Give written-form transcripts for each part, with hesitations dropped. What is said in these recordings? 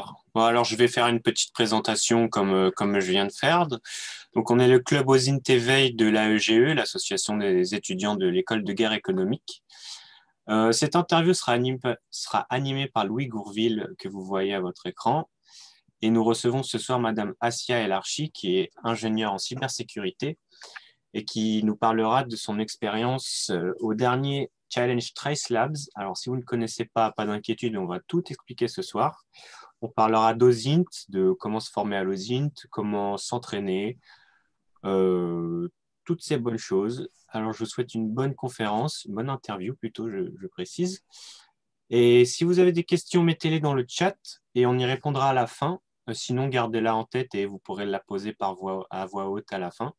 D'accord. Bon, alors, je vais faire une petite présentation comme je viens de faire. Donc, on est le club OSINT Éveil de l'AEGE, l'Association des étudiants de l'École de guerre économique. Cette interview sera animée par Louis Gourville, que vous voyez à votre écran. Et nous recevons ce soir Madame Assia Elarchi, qui est ingénieure en cybersécurité et qui nous parlera de son expérience au dernier Challenge Trace Labs. Alors, si vous ne connaissez pas d'inquiétude, on va tout expliquer ce soir. On parlera d'OSINT, de comment se former à l'OSINT, comment s'entraîner, euh, toutes ces bonnes choses. Alors, je vous souhaite une bonne conférence, une bonne interview plutôt, je précise. Et si vous avez des questions, mettez-les dans le chat et on y répondra à la fin. Sinon, gardez-la en tête et vous pourrez la poser à voix haute à la fin.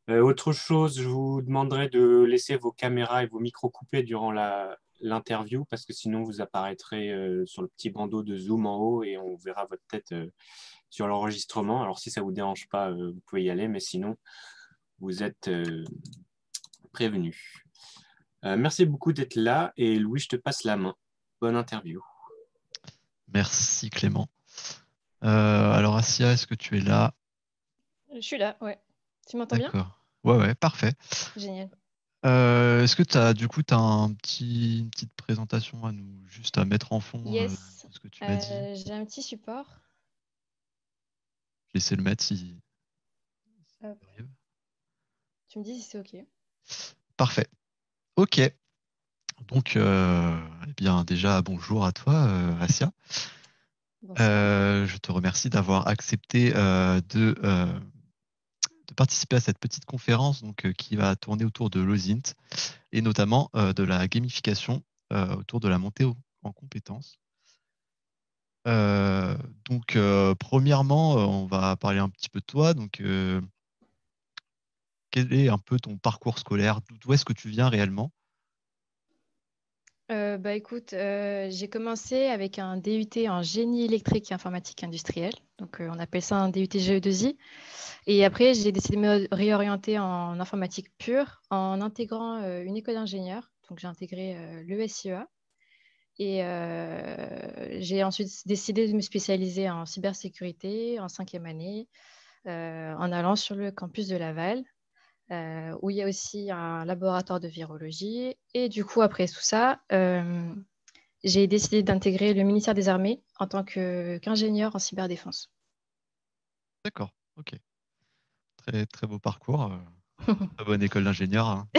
Autre chose, je vous demanderai de laisser vos caméras et vos micros coupés durant l'interview parce que sinon vous apparaîtrez sur le petit bandeau de Zoom en haut et on verra votre tête sur l'enregistrement. Alors si ça ne vous dérange pas, vous pouvez y aller, mais sinon vous êtes prévenus. Merci beaucoup d'être là et Louis, je te passe la main. Bonne interview. Merci Clément. Alors Assia, est-ce que tu es là? Je suis là, ouais. Tu m'entends bien? D'accord. Ouais, parfait. Génial. Est-ce que t'as une petite présentation à nous, juste à mettre en fond Yes. de ce que tu m'as dit? J'ai un petit support. Je vais essayer de le mettre si ça Hop. arrive. Tu me dis si c'est OK. Parfait. Ok. Donc, eh bien, déjà, bonjour à toi, Assia. Bonsoir. Je te remercie d'avoir accepté de participer à cette petite conférence qui va tourner autour de l'OSINT et notamment de la gamification autour de la montée en compétences. Euh, Premièrement, on va parler un petit peu de toi. Quel est un peu ton parcours scolaire? D'où est-ce que tu viens réellement? Écoute, j'ai commencé avec un DUT en génie électrique et informatique industrielle. Donc, on appelle ça un DUT GE2I. Et après, j'ai décidé de me réorienter en informatique pure en intégrant une école d'ingénieur. Donc, j'ai intégré l'ESIEA. Et j'ai ensuite décidé de me spécialiser en cybersécurité en 5e année, en allant sur le campus de Laval, où il y a aussi un laboratoire de virologie. Et du coup, après tout ça, j'ai décidé d'intégrer le ministère des Armées en tant qu'ingénieur en cyberdéfense. D'accord, ok. Très, très beau parcours. Très bonne école d'ingénieur, hein.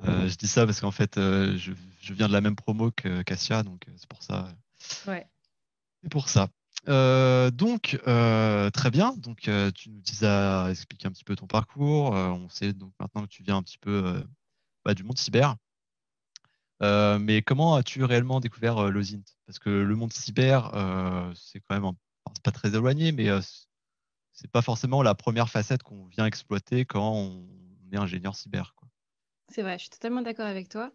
Je dis ça parce qu'en fait, je viens de la même promo que Cassia, donc c'est pour ça. Ouais. C'est pour ça. Très bien. Tu nous as expliqué un petit peu ton parcours. On sait donc maintenant que tu viens un petit peu du monde cyber. Mais comment as-tu réellement découvert l'OSINT? Parce que le monde cyber, c'est quand même enfin, c'est pas très éloigné, mais c'est pas forcément la première facette qu'on vient exploiter quand on est ingénieur cyber, quoi. C'est vrai, je suis totalement d'accord avec toi.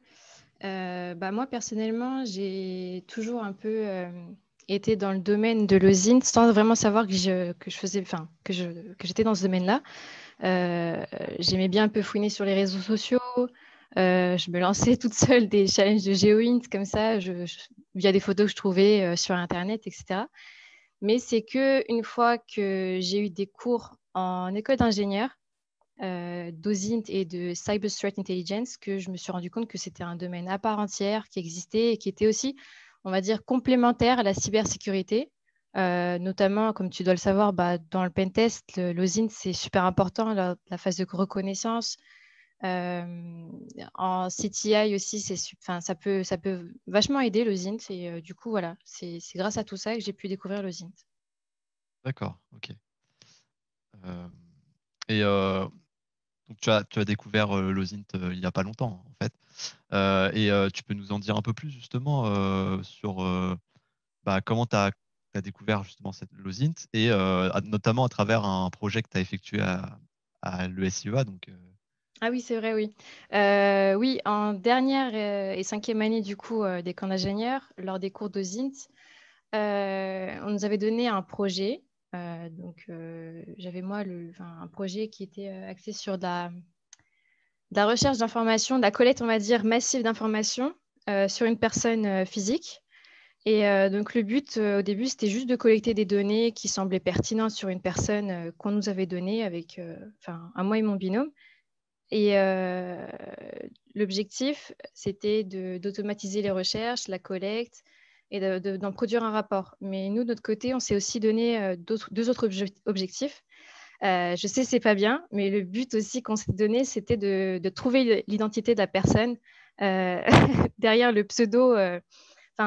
Moi, personnellement, j'ai toujours un peu été dans le domaine de l'osine sans vraiment savoir que je faisais, enfin, que j'étais dans ce domaine-là. Euh, J'aimais bien un peu fouiner sur les réseaux sociaux. Je me lançais toute seule des challenges de GeoInt comme ça, via des photos que je trouvais sur Internet, etc. Mais c'est que une fois que j'ai eu des cours en école d'ingénieur, d'OSINT et de Cyber Threat Intelligence que je me suis rendu compte que c'était un domaine à part entière qui existait et qui était aussi, on va dire, complémentaire à la cybersécurité. Notamment, comme tu dois le savoir, dans le pentest, l'OSINT, c'est super important, la phase de reconnaissance. Euh, En CTI aussi, ça peut vachement aider l'OSINT. Et du coup, voilà, c'est grâce à tout ça que j'ai pu découvrir l'OSINT. D'accord, ok. Euh, et donc tu as découvert l'OSINT il n'y a pas longtemps, en fait. Tu peux nous en dire un peu plus justement sur comment tu as découvert justement l'OSINT et notamment à travers un projet que tu as effectué à l'ESIEA. Ah oui, c'est vrai, oui. Oui, en dernière et 5e année du coup des camps d'ingénieurs, lors des cours de ZINT, on nous avait donné un projet. J'avais moi un projet qui était axé sur de la recherche d'informations, de la collecte, on va dire, massive d'informations sur une personne physique. Et donc, le but, au début, c'était juste de collecter des données qui semblaient pertinentes sur une personne qu'on nous avait donnée avec, à moi et mon binôme. Et l'objectif, c'était d'automatiser les recherches, la collecte et d'en produire un rapport. Mais nous, de notre côté, on s'est aussi donné deux autres objectifs. Je sais, c'est pas bien, mais le but aussi qu'on s'est donné, c'était de trouver l'identité de la personne derrière le pseudo.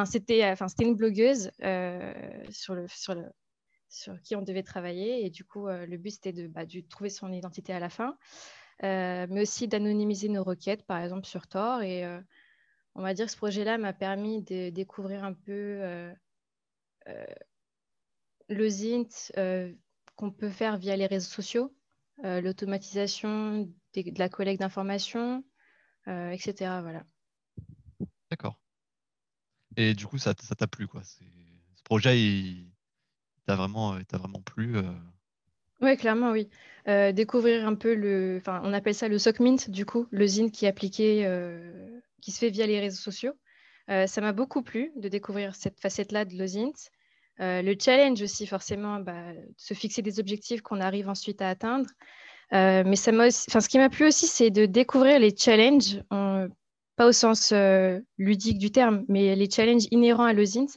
C'était une blogueuse sur qui on devait travailler. Et du coup, le but, c'était de trouver son identité à la fin, mais aussi d'anonymiser nos requêtes, par exemple, sur Tor. Et on va dire que ce projet-là m'a permis de découvrir un peu euh, le Zint qu'on peut faire via les réseaux sociaux, l'automatisation de la collecte d'informations, etc. Voilà. D'accord. Et du coup, ça t'a plu, quoi. Ce projet, il t'a vraiment plu. Oui, clairement, oui. Découvrir un peu on appelle ça le sock mint, du coup, le Zint qui est appliqué, qui se fait via les réseaux sociaux. Ça m'a beaucoup plu de découvrir cette facette-là de l'OSINT. Le challenge aussi, forcément, se fixer des objectifs qu'on arrive ensuite à atteindre. Mais ce qui m'a plu aussi, c'est de découvrir les challenges, pas au sens ludique du terme, mais les challenges inhérents à l'OSINT,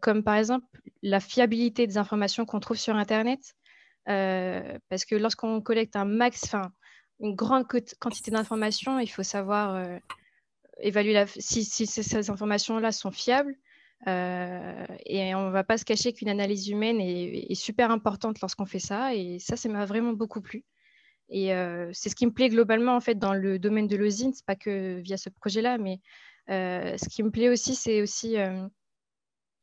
comme par exemple la fiabilité des informations qu'on trouve sur Internet. Parce que lorsqu'on collecte une grande quantité d'informations, il faut savoir évaluer si ces informations-là sont fiables. Et on ne va pas se cacher qu'une analyse humaine est super importante lorsqu'on fait ça. Et ça m'a vraiment beaucoup plu. Et c'est ce qui me plaît globalement en fait dans le domaine de l'OSINT, pas que via ce projet-là, mais ce qui me plaît aussi, c'est aussi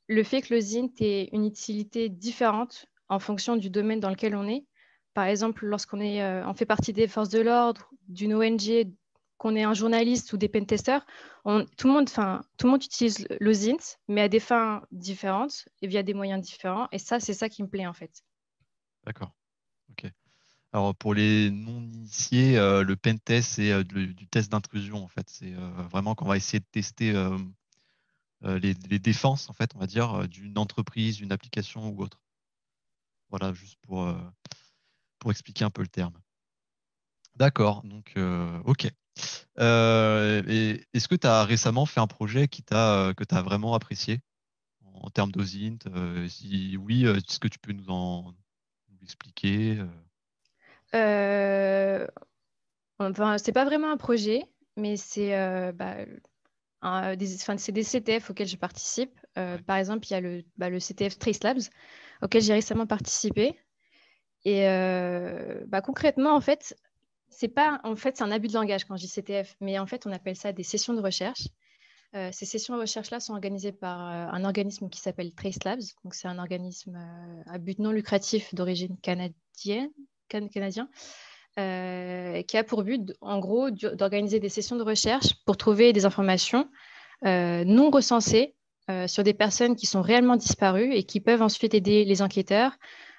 le fait que l'OSINT ait une utilité différente en fonction du domaine dans lequel on est. Par exemple, on fait partie des forces de l'ordre, d'une ONG, qu'on est un journaliste ou des pentesters, tout le monde utilise l'OSINT, mais à des fins différentes et via des moyens différents. Et ça, c'est ça qui me plaît en fait. D'accord. Ok. Alors, pour les non-initiés, le pentest, c'est du test d'intrusion, en fait. C'est vraiment qu'on va essayer de tester les défenses, en fait, on va dire, d'une entreprise, d'une application ou autre. Voilà, juste pour expliquer un peu le terme. D'accord, donc, ok. Et est-ce que tu as récemment fait un projet que tu as vraiment apprécié en termes d'OSINT? Si oui, est-ce que tu peux nous expliquer? Euh, c'est pas vraiment un projet, mais c'est des CTF auxquels je participe. Ouais, Par exemple, il y a le CTF Trace Labs auquel j'ai récemment participé. Et concrètement, en fait, c'est un abus de langage quand je dis CTF, mais en fait, on appelle ça des sessions de recherche. Ces sessions de recherche-là sont organisées par un organisme qui s'appelle Trace Labs. Donc, c'est un organisme à but non lucratif d'origine canadien, qui a pour but, en gros, d'organiser des sessions de recherche pour trouver des informations non recensées sur des personnes qui sont réellement disparues et qui peuvent ensuite aider les enquêteurs,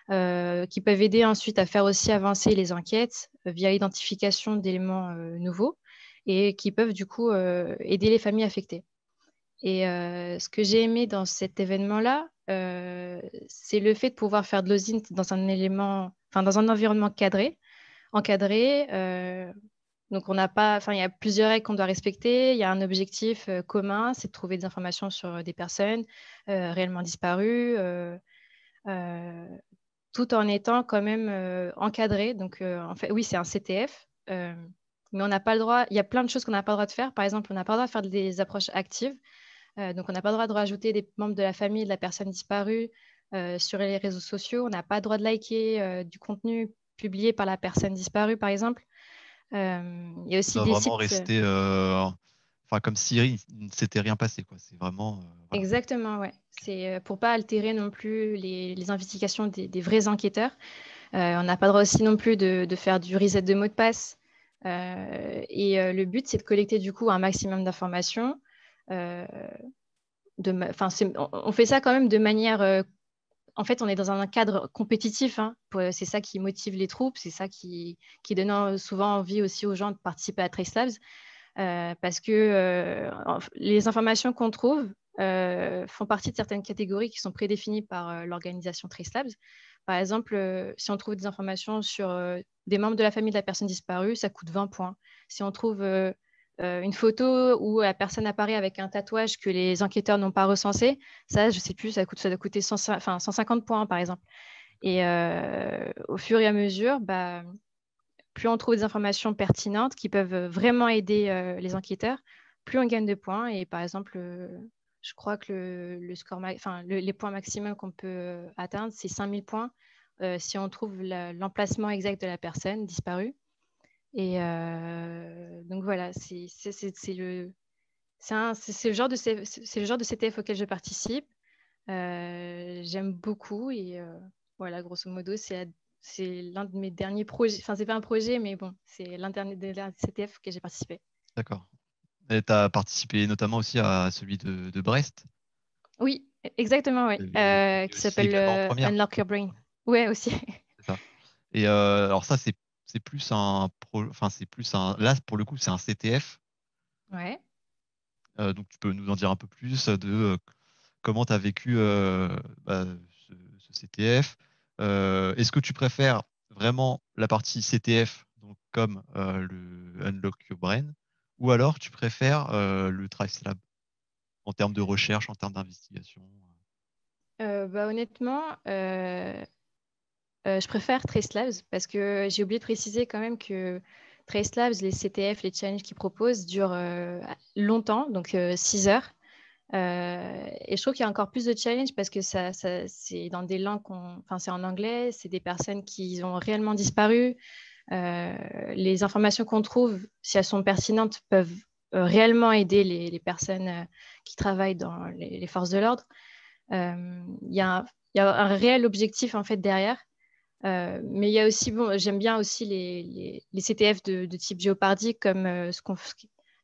qui peuvent aider ensuite à faire aussi avancer les enquêtes via l'identification d'éléments nouveaux et qui peuvent du coup aider les familles affectées. Et ce que j'ai aimé dans cet événement-là, c'est le fait de pouvoir faire de l'OSINT dans un environnement encadré. Donc, on n'a pas, il y a plusieurs règles qu'on doit respecter. Il y a un objectif commun, c'est de trouver des informations sur des personnes réellement disparues, euh, tout en étant quand même encadré. Donc, en fait, oui, c'est un CTF, mais on n'a pas le droit. Il y a plein de choses qu'on n'a pas le droit de faire. Par exemple, on n'a pas le droit de faire des approches actives. Donc, on n'a pas le droit de rajouter des membres de la famille de la personne disparue sur les réseaux sociaux. On n'a pas le droit de liker du contenu publié par la personne disparue, par exemple. Il y a ça aussi doit des vraiment sites. rester, enfin, comme si il ne s'était rien passé, quoi. C'est vraiment, voilà. Exactement, ouais. C'est pour pas altérer non plus les investigations des vrais enquêteurs. On n'a pas le droit aussi non plus de faire du reset de mot de passe. Et le but, c'est de collecter du coup un maximum d'informations. Euh, on fait ça quand même de manière. En fait, on est dans un cadre compétitif, hein. C'est ça qui motive les troupes, c'est ça qui donne souvent envie aussi aux gens de participer à Trace Labs. Parce que les informations qu'on trouve, font partie de certaines catégories qui sont prédéfinies par l'organisation TraceLabs. Par exemple, si on trouve des informations sur des membres de la famille de la personne disparue, ça coûte 20 points. Si on trouve une photo où la personne apparaît avec un tatouage que les enquêteurs n'ont pas recensé, ça, je ne sais plus, ça doit coûter 150 points, par exemple. Et au fur et à mesure, plus on trouve des informations pertinentes qui peuvent vraiment aider les enquêteurs, plus on gagne de points. Et par exemple, je crois que le score, les points maximum qu'on peut atteindre, c'est 5000 points si on trouve l'emplacement exact de la personne disparue. Et donc voilà, c'est le genre de CTF auquel je participe. J'aime beaucoup et voilà, grosso modo, c'est l'un de mes derniers projets. Enfin, c'est pas un projet, mais bon, c'est l'un des derniers CTF auquel j'ai participé. D'accord. Et tu as participé notamment aussi à celui de Brest. Oui, exactement, oui. Qui Aussi s'appelle également en première. Unlock Your Brain. Ouais, aussi. C'est ça. Et alors ça, c'est plus enfin, c'est plus un. Là, pour le coup, c'est un CTF. Ouais. Donc, tu peux nous en dire un peu plus de comment tu as vécu bah, ce CTF. Est-ce que tu préfères vraiment la partie CTF, donc comme le Unlock Your Brain, ou alors tu préfères le TraceLab en termes de recherche, en termes d'investigation? Honnêtement, je préfère TraceLabs parce que j'ai oublié de préciser quand même que TraceLabs, les CTF, les challenges qu'ils proposent durent longtemps, donc 6 heures. Et je trouve qu'il y a encore plus de challenges parce que c'est dans des langues, enfin, c'est en anglais, c'est des personnes qui ont réellement disparu. Les informations qu'on trouve, si elles sont pertinentes, peuvent réellement aider les personnes qui travaillent dans les forces de l'ordre. Il y a un réel objectif en fait derrière. Mais il y a aussi, bon, j'aime bien aussi les CTF de type Jeopardy, comme ce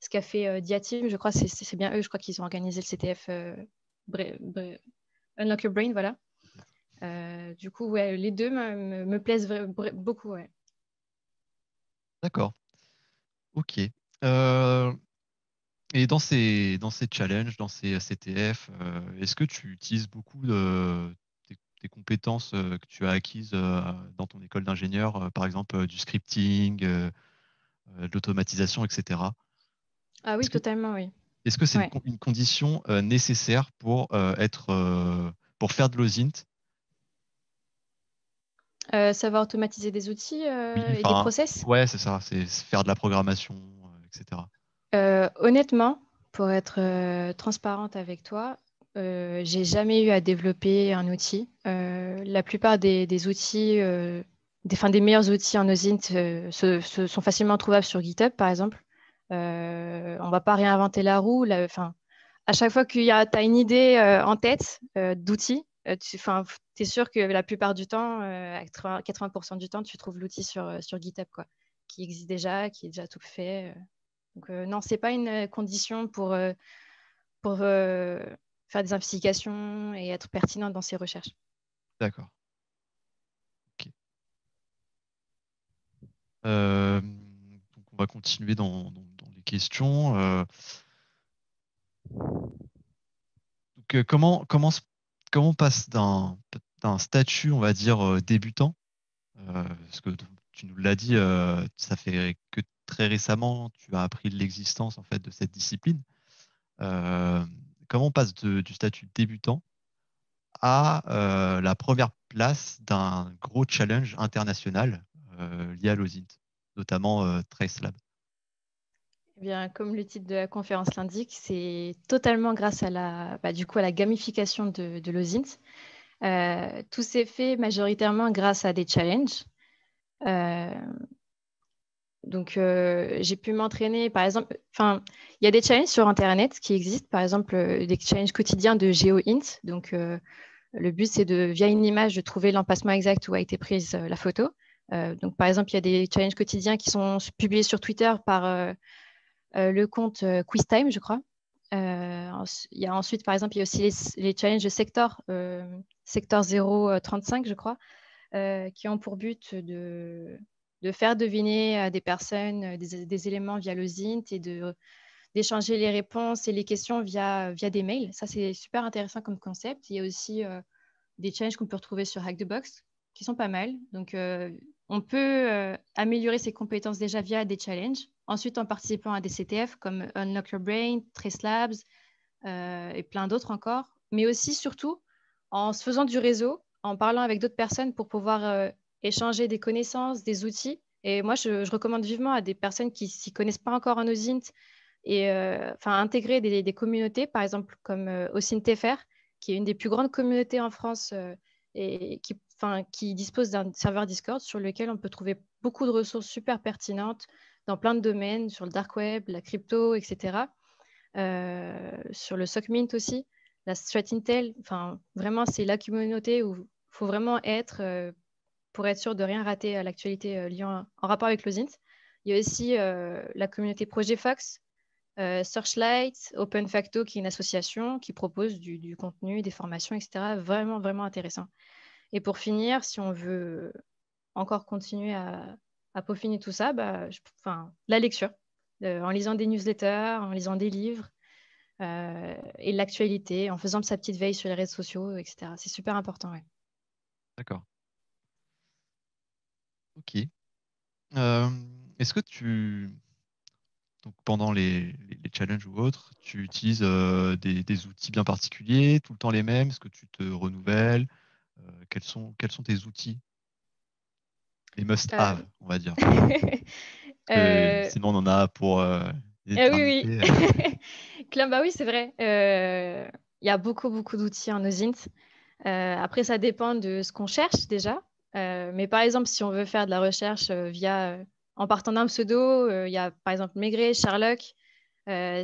qu'a fait Diatim, je crois, c'est bien eux, je crois qu'ils ont organisé le CTF Unlock Your Brain, voilà. Du coup, ouais, les deux me plaisent beaucoup, ouais. D'accord. Ok. Et dans ces challenges, dans ces CTF, est-ce que tu utilises beaucoup tes compétences que tu as acquises dans ton école d'ingénieur, par exemple du scripting, de l'automatisation, etc. Ah oui, Est-ce que totalement, oui. est-ce que c'est Ouais. une condition nécessaire pour pour faire de l'OSINT? Savoir automatiser des outils Oui, et des enfin, process. ouais, c'est ça, c'est faire de la programmation, etc. Honnêtement, pour être transparente avec toi, j'ai jamais eu à développer un outil. La plupart des outils, des meilleurs outils en OSINT sont facilement trouvables sur GitHub, par exemple. On ne va pas réinventer la roue. À chaque fois que tu as une idée en tête d'outil, tu es sûr que la plupart du temps, à 80% du temps, tu trouves l'outil sur GitHub, quoi, qui existe déjà, qui est déjà tout fait. Donc, non, ce n'est pas une condition pour faire des investigations et être pertinent dans ses recherches. D'accord. Ok. Donc on va continuer dans les questions. Comment on passe d'un statut, on va dire, débutant, parce que tu nous l'as dit, ça fait que très récemment, tu as appris l'existence en fait de cette discipline. Euh, comment on passe du statut débutant à la première place d'un gros challenge international lié à l'OSINT, notamment TraceLab? Eh bien, comme le titre de la conférence l'indique, c'est totalement grâce à du coup, à la gamification de l'OSINT. Tout s'est fait majoritairement grâce à des challenges. Euh, Donc, j'ai pu m'entraîner, par exemple, il y a des challenges sur Internet qui existent, par exemple, des challenges quotidiens de GeoInt. Donc, le but, c'est via une image, de trouver l'emplacement exact où a été prise la photo. Donc, par exemple, il y a des challenges quotidiens qui sont publiés sur Twitter par le compte QuizTime, je crois. Il y a ensuite, par exemple, il y a aussi les challenges de Sector 035, je crois, qui ont pour but de faire deviner à des personnes des éléments via le Zint et d'échanger les réponses et les questions via des mails. Ça, c'est super intéressant comme concept. Il y a aussi des challenges qu'on peut retrouver sur Hack the Box qui sont pas mal. Donc, on peut améliorer ses compétences déjà via des challenges. Ensuite, en participant à des CTF comme Unlock Your Brain, Trace Labs et plein d'autres encore. Mais aussi, surtout, en se faisant du réseau, en parlant avec d'autres personnes pour pouvoir échanger des connaissances, des outils. Et moi, je recommande vivement à des personnes qui s'y connaissent pas encore en OSINT et intégrer des communautés, par exemple comme OSINT-FR, qui est une des plus grandes communautés en France et qui dispose d'un serveur Discord sur lequel on peut trouver beaucoup de ressources super pertinentes dans plein de domaines, sur le dark web, la crypto, etc. Sur le SOCMINT aussi, la Strat Intel. Enfin, vraiment, c'est la communauté où il faut vraiment être pour être sûr de rien rater à l'actualité liée en rapport avec l'OSINT. Il y a aussi la communauté Projet Fox, Searchlight, Open Facto, qui est une association qui propose du contenu, des formations, etc. Vraiment, vraiment intéressant. Et pour finir, si on veut encore continuer à peaufiner tout ça, la lecture, en lisant des newsletters, en lisant des livres, et l'actualité, en faisant sa petite veille sur les réseaux sociaux, etc. C'est super important, ouais. D'accord. Ok. Euh, Est-ce que donc pendant les challenges ou autres, tu utilises des outils bien particuliers, tout le temps les mêmes? Est-ce que tu te renouvelles? Quels sont tes outils? Les Euh, must-have, on va dire. euh, Sinon, on en a pour oui, l'éternité. oui. Bah oui, c'est vrai. Il y a beaucoup, beaucoup d'outils en OSINT. Après, ça dépend de ce qu'on cherche déjà. Mais par exemple, si on veut faire de la recherche en partant d'un pseudo, il y a par exemple Maigret, Sherlock.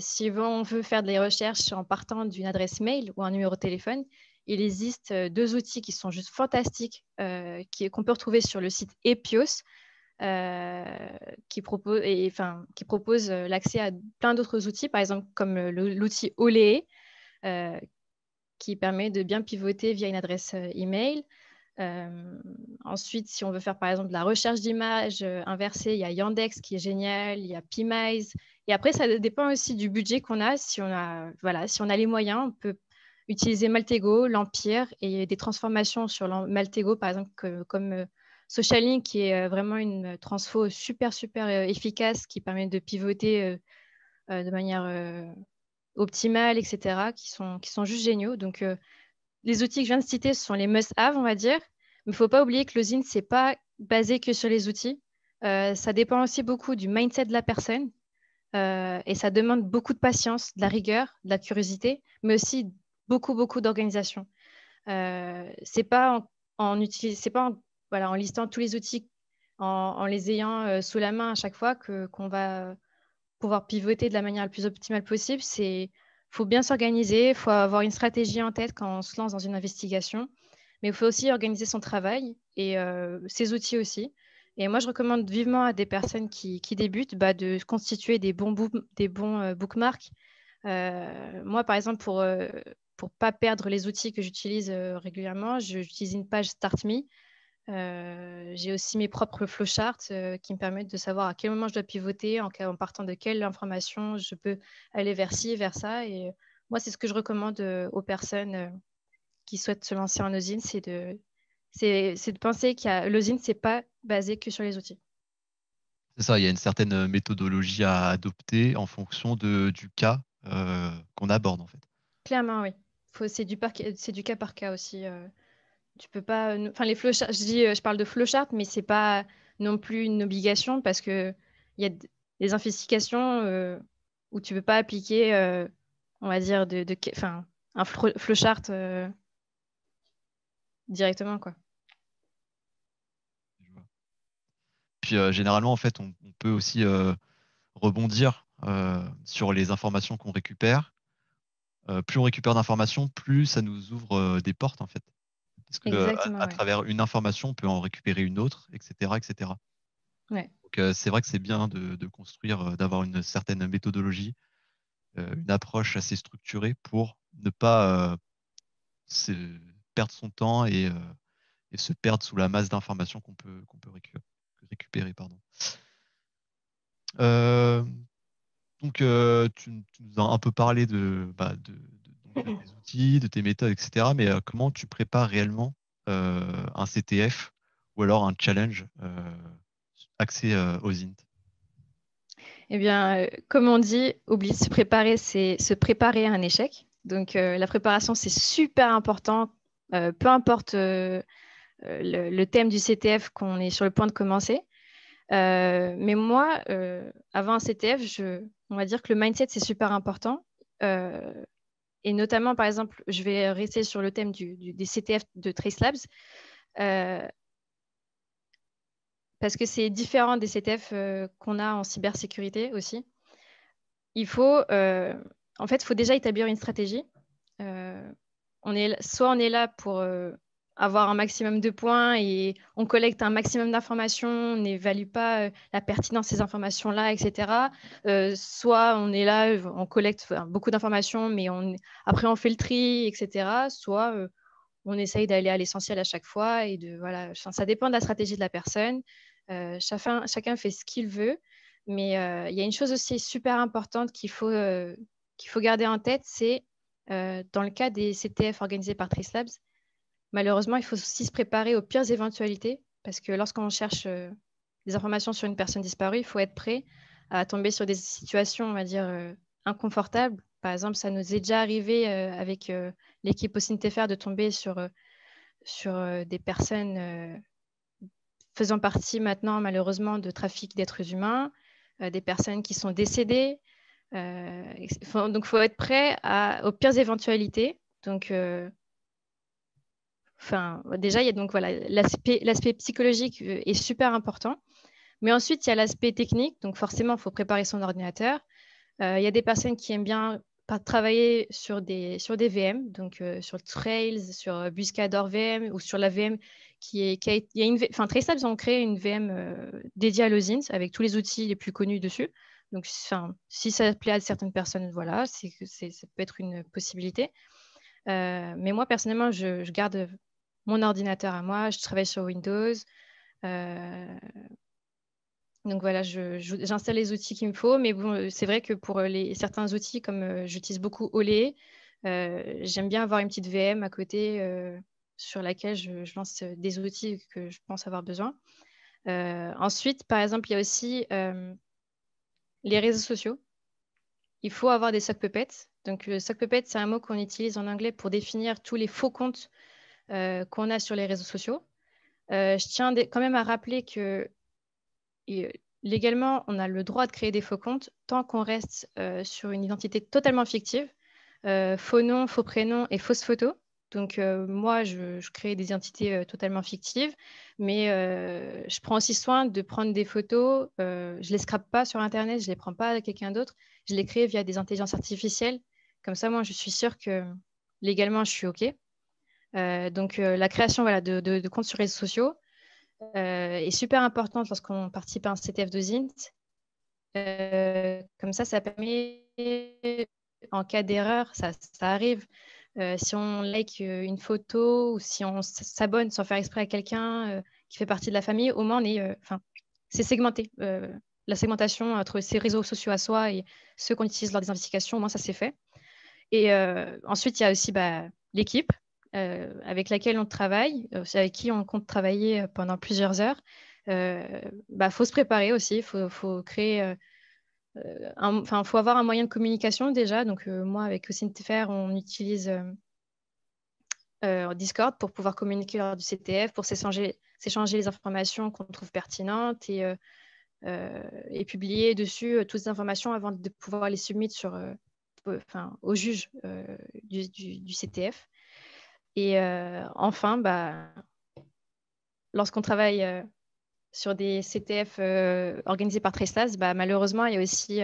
Si on veut faire des recherches en partant d'une adresse mail ou un numéro de téléphone, il existe deux outils qui sont juste fantastiques, qu'on peut retrouver sur le site Epios, qui propose l'accès à plein d'autres outils, par exemple comme l'outil Olé, euh, qui permet de bien pivoter via une adresse email. Ensuite, si on veut faire par exemple de la recherche d'images inversée, il y a Yandex qui est génial, il y a PMize. Et après, ça dépend aussi du budget qu'on a. Si on a les moyens, on peut utiliser Maltego, l'Empire et des transformations sur Maltego, par exemple, comme SocialLink, qui est vraiment une transfo super, super efficace qui permet de pivoter de manière optimale, etc., qui sont juste géniaux. Donc, les outils que je viens de citer sont les must-have, on va dire. Mais il ne faut pas oublier que l'osine, ce n'est pas basé que sur les outils. Ça dépend aussi beaucoup du mindset de la personne. Et ça demande beaucoup de patience, de la rigueur, de la curiosité, mais aussi beaucoup, beaucoup d'organisation. C'est pas c'est pas en listant tous les outils, en les ayant sous la main à chaque fois qu'on va pouvoir pivoter de la manière la plus optimale possible. Faut bien s'organiser, il faut avoir une stratégie en tête quand on se lance dans une investigation, mais il faut aussi organiser son travail et ses outils aussi. Et moi, je recommande vivement à des personnes qui débutent de constituer des bons bookmarks. Moi, par exemple, pour pas perdre les outils que j'utilise régulièrement, j'utilise une page StartMe. J'ai aussi mes propres flowcharts qui me permettent de savoir à quel moment je dois pivoter, en partant de quelle information je peux aller vers ci, vers ça. Et moi, c'est ce que je recommande aux personnes qui souhaitent se lancer en usine, c'est de penser que l'usine, c'est pas basé que sur les outils. C'est ça, il y a une certaine méthodologie à adopter en fonction du cas qu'on aborde, en fait. Clairement, oui. C'est du cas par cas aussi. Tu peux pas. Enfin, les flowcharts, je parle de flowchart, mais c'est pas non plus une obligation parce que il y a des investigations où tu peux pas appliquer, on va dire, un flowchart directement, quoi. Je vois. Puis généralement, en fait, on peut aussi rebondir sur les informations qu'on récupère. Plus on récupère d'informations, plus ça nous ouvre des portes, en fait. Parce que Exactement, à ouais. travers une information, on peut en récupérer une autre, etc., etc. Ouais. Donc c'est vrai que c'est bien de construire, d'avoir une certaine méthodologie, une approche assez structurée pour ne pas se perdre son temps et se perdre sous la masse d'informations qu'on peut récupérer, pardon. Euh, Donc, tu nous as un peu parlé donc, de tes outils, de tes méthodes, etc. Mais comment tu prépares réellement un CTF ou alors un challenge axé aux int? Eh bien, comme on dit, oublier de se préparer, c'est se préparer à un échec. Donc, la préparation, c'est super important. Peu importe le thème du CTF qu'on est sur le point de commencer. Mais moi, avant un CTF, on va dire que le mindset, c'est super important. Euh, et notamment, par exemple, je vais rester sur le thème des CTF de Trace Labs, euh, parce que c'est différent des CTF qu'on a en cybersécurité aussi. Il faut, en fait, il faut déjà établir une stratégie. Euh, soit on est là pour avoir un maximum de points et on collecte un maximum d'informations, on n'évalue pas la pertinence de ces informations-là, etc. Soit on est là, on collecte beaucoup d'informations, mais après on fait le tri, etc. Soit on essaye d'aller à l'essentiel à chaque fois et voilà, ça dépend de la stratégie de la personne. Chacun fait ce qu'il veut, mais il y a une chose aussi super importante qu'il faut garder en tête, c'est dans le cas des CTF organisés par Trace Labs, malheureusement, il faut aussi se préparer aux pires éventualités parce que lorsqu'on cherche des informations sur une personne disparue, il faut être prêt à tomber sur des situations, on va dire, inconfortables. Par exemple, ça nous est déjà arrivé avec l'équipe au CNTFR de tomber sur des personnes faisant partie maintenant, malheureusement, de trafic d'êtres humains, des personnes qui sont décédées. Donc, il faut être prêt aux pires éventualités. Donc, déjà, il y a donc voilà, l'aspect psychologique est super important. Mais ensuite, il y a l'aspect technique. Donc, forcément, il faut préparer son ordinateur. Il y a des personnes qui aiment bien travailler sur des VM, donc sur Trails, sur Buscador VM ou sur la VM il y a enfin, Tracelabs ont créé une VM dédiée à l'OSINT avec tous les outils les plus connus dessus. Donc, enfin, si ça plaît à certaines personnes, voilà, ça peut être une possibilité. Mais moi, personnellement, je garde mon ordinateur à moi, je travaille sur Windows. Euh, donc voilà, j'installe les outils qu'il me faut, mais bon, c'est vrai que pour certains outils, comme j'utilise beaucoup Olé, j'aime bien avoir une petite VM à côté sur laquelle je lance des outils que je pense avoir besoin. Ensuite, par exemple, il y a aussi les réseaux sociaux. Il faut avoir des sock puppets. Donc, sock puppet, c'est un mot qu'on utilise en anglais pour définir tous les faux comptes qu'on a sur les réseaux sociaux. Je tiens quand même à rappeler que légalement, on a le droit de créer des faux comptes tant qu'on reste sur une identité totalement fictive, faux nom, faux prénom et fausse photo. Donc moi, je crée des identités totalement fictives, mais je prends aussi soin de prendre des photos. Je les scrape pas sur Internet, je les prends pas à quelqu'un d'autre. Je les crée via des intelligences artificielles. Comme ça, moi, je suis sûre que légalement, je suis OK. Donc la création voilà, de comptes sur les réseaux sociaux est super importante lorsqu'on participe à un CTF de Zint. Comme ça permet, en cas d'erreur, ça arrive. Si on like une photo ou si on s'abonne sans faire exprès à quelqu'un qui fait partie de la famille, au moins c'est segmenté. La segmentation entre ces réseaux sociaux à soi et ceux qu'on utilise lors des investigations, au moins ça c'est fait. Et ensuite, il y a aussi l'équipe avec laquelle on travaille, avec qui on compte travailler pendant plusieurs heures. Faut se préparer aussi, faut créer faut avoir un moyen de communication déjà. Donc, moi, avec OSINTFR, on utilise Discord pour pouvoir communiquer lors du CTF, pour s'échanger les informations qu'on trouve pertinentes et publier dessus toutes les informations avant de pouvoir les soumettre au juge du CTF. Et enfin, lorsqu'on travaille sur des CTF organisés par Tracelabs, malheureusement, il y a aussi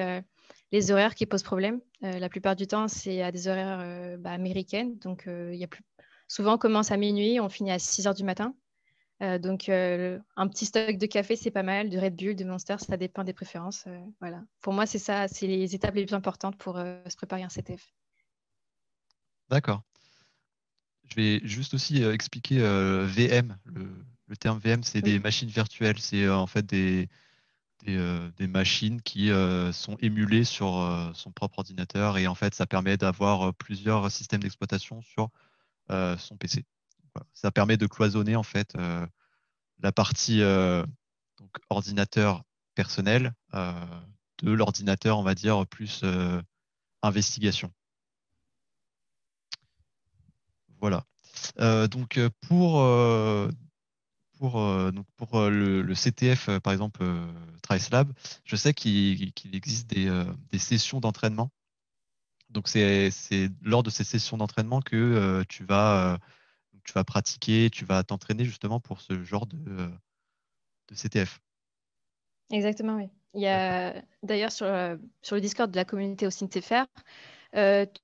les horaires qui posent problème. La plupart du temps, c'est à des horaires américaines. Donc, souvent, on commence à minuit, on finit à 6 heures du matin. Donc, un petit stock de café, c'est pas mal. De Red Bull, de Monster, ça dépend des préférences. Voilà. Pour moi, c'est ça, c'est les étapes les plus importantes pour se préparer un CTF. D'accord. Je vais juste aussi expliquer VM. Le terme VM, c'est des Oui. machines virtuelles. C'est en fait des machines qui sont émulées sur son propre ordinateur et en fait, ça permet d'avoir plusieurs systèmes d'exploitation sur son PC. Voilà. Ça permet de cloisonner en fait la partie donc ordinateur personnel de l'ordinateur, on va dire, plus investigation. Voilà. Donc pour le CTF, par exemple, TriceLab, je sais qu'il existe des sessions d'entraînement. Donc c'est lors de ces sessions d'entraînement que tu vas pratiquer, tu vas t'entraîner justement pour ce genre de CTF. Exactement, oui. Il y D'accord. a d'ailleurs sur le Discord de la communauté au CNTFR,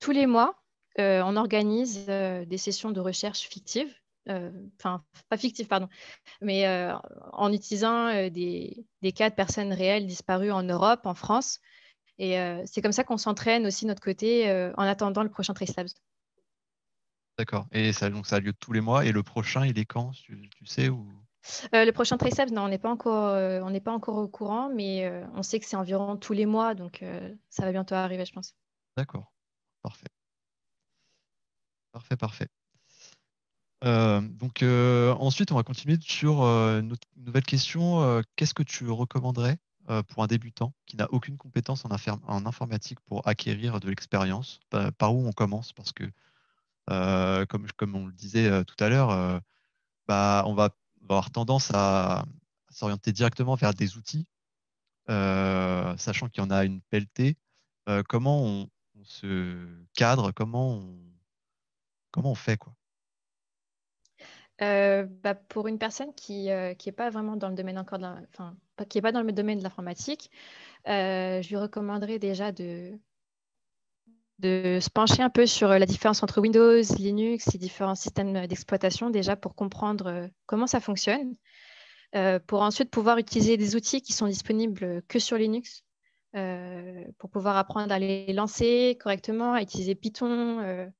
tous les mois, on organise des sessions de recherche fictives, enfin, pas fictives, pardon, mais en utilisant des cas de personnes réelles disparues en Europe, en France. Et c'est comme ça qu'on s'entraîne aussi de notre côté en attendant le prochain Trace Labs. D'accord. Et ça, donc ça a lieu tous les mois. Et le prochain, il est quand? Tu sais ou... Le prochain Trace Labs, non, on n'est pas encore au courant, mais on sait que c'est environ tous les mois, donc ça va bientôt arriver, je pense. D'accord. Parfait. Parfait, parfait. Donc ensuite, on va continuer sur une nouvelle question. Qu'est-ce que tu recommanderais pour un débutant qui n'a aucune compétence en informatique pour acquérir de l'expérience? Par où on commence? Parce que, comme on le disait tout à l'heure, bah, on va avoir tendance à s'orienter directement vers des outils, sachant qu'il y en a une pelletée. Comment on se cadre? Comment on fait, quoi? Bah, pour une personne qui est pas vraiment dans le domaine encore enfin, qui est pas dans le domaine de l'informatique, je lui recommanderais déjà de se pencher un peu sur la différence entre Windows, Linux et différents systèmes d'exploitation déjà pour comprendre comment ça fonctionne, pour ensuite pouvoir utiliser des outils qui sont disponibles que sur Linux, pour pouvoir apprendre à les lancer correctement, à utiliser Python.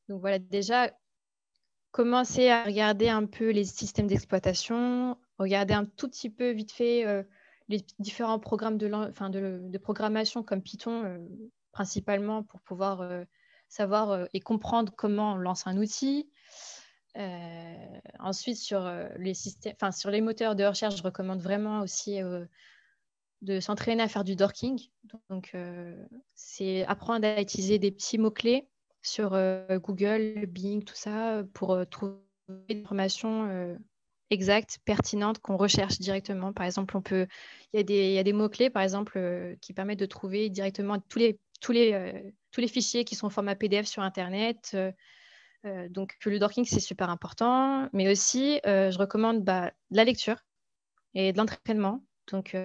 Donc voilà, déjà commencer à regarder un peu les systèmes d'exploitation, regarder un tout petit peu vite fait les différents programmes de programmation comme Python, principalement pour pouvoir savoir et comprendre comment on lance un outil. Ensuite, sur les systèmes, sur les moteurs de recherche, je recommande vraiment aussi de s'entraîner à faire du dorking. Donc, c'est apprendre à utiliser des petits mots-clés sur Google, Bing, tout ça, pour trouver des informations exactes, pertinentes, qu'on recherche directement. Par exemple, il y a des mots-clés, par exemple, qui permettent de trouver directement tous les fichiers qui sont au format PDF sur Internet. Donc, le dorking, c'est super important. Mais aussi, je recommande de la lecture et de l'entraînement. Donc,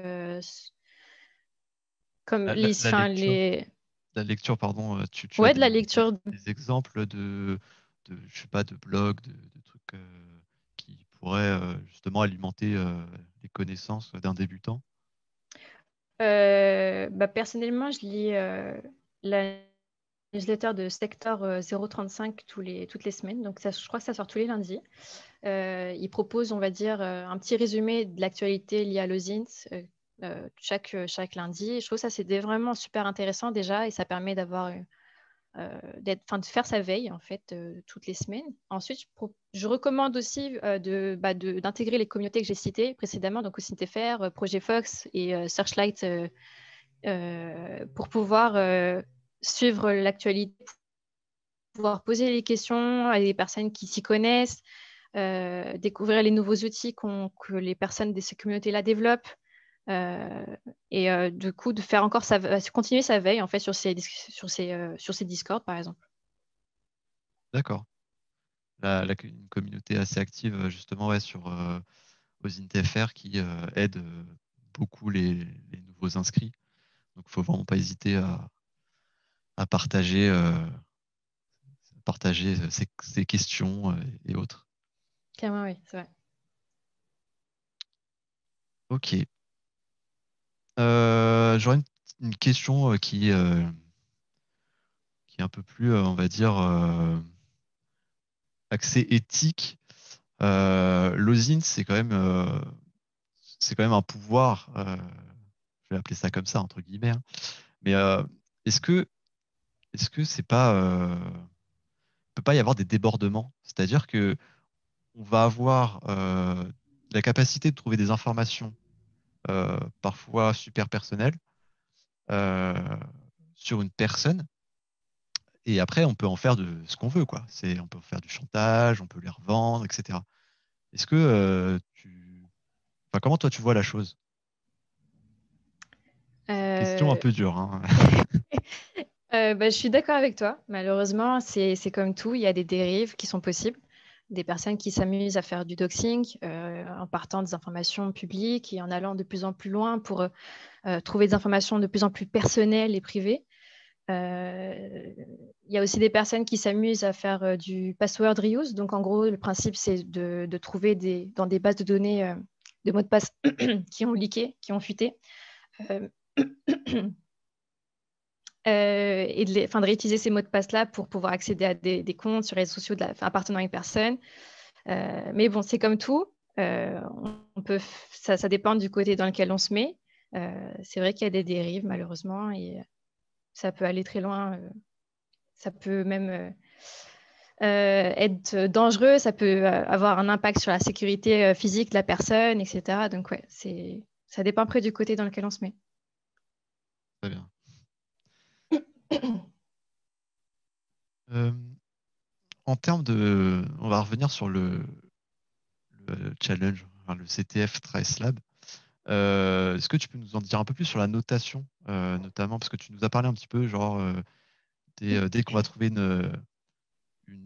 comme La, la lecture. les... La lecture, pardon, tu as Ouais, de la lecture. des exemples je sais pas, de blogs, de trucs qui pourraient justement alimenter les connaissances d'un débutant? Personnellement, je lis la newsletter de Sector 035 toutes les semaines. Donc, ça, je crois que ça sort tous les lundis. Il propose, on va dire, un petit résumé de l'actualité liée à l'OSINT chaque lundi. Et je trouve que ça, vraiment super intéressant déjà et ça permet de faire sa veille en fait toutes les semaines. Ensuite, je recommande aussi d'intégrer les communautés que j'ai citées précédemment, donc aussi TFR, Projet Fox et Searchlight, pour pouvoir suivre l'actualité, pouvoir poser les questions à des personnes qui s'y connaissent, découvrir les nouveaux outils que les personnes de ces communautés-là développent. Euh, et du coup, de faire encore continuer sa veille en fait sur ces Discord, par exemple. D'accord. Une communauté assez active justement ouais, sur OSINT-FR qui aide beaucoup les nouveaux inscrits. Donc, il faut vraiment pas hésiter à partager ses questions et autres. Clairement, oui, c'est vrai. Ok. J'aurais une question qui est un peu plus, on va dire, axée éthique. L'OSINT, c'est quand même, c'est quand même un pouvoir, je vais appeler ça comme ça, entre guillemets, hein. Mais est-ce que c'est pas, peut pas y avoir des débordements? C'est-à-dire que on va avoir la capacité de trouver des informations parfois super personnelles euh, sur une personne, et après on peut en faire de ce qu'on veut, quoi. On peut faire du chantage, on peut les revendre, etc. Est-ce que enfin, comment toi tu vois la chose? Question un Euh, peu dure, hein. Bah, je suis d'accord avec toi. Malheureusement, c'est comme tout, il y a des dérives qui sont possibles. Des personnes qui s'amusent à faire du doxing en partant des informations publiques et en allant de plus en plus loin pour trouver des informations de plus en plus personnelles et privées. Il y a aussi des personnes qui s'amusent à faire du password reuse. Donc, en gros, le principe, c'est de trouver dans des bases de données de mots de passe qui ont leaké, qui ont fuité. Euh, et de réutiliser ces mots de passe-là pour pouvoir accéder à des comptes sur les réseaux sociaux appartenant à une personne. Mais bon, c'est comme tout. Euh, ça dépend du côté dans lequel on se met. C'est vrai qu'il y a des dérives, malheureusement, et ça peut aller très loin. Ça peut même être dangereux. Ça peut avoir un impact sur la sécurité physique de la personne, etc. Donc, ouais, ça dépend après du côté dans lequel on se met. Très bien. Euh, En termes de, on va revenir sur le challenge, enfin, le CTF Trace Lab. Est-ce que tu peux nous en dire un peu plus sur la notation, notamment parce que tu nous as parlé un petit peu, genre dès qu'on va trouver une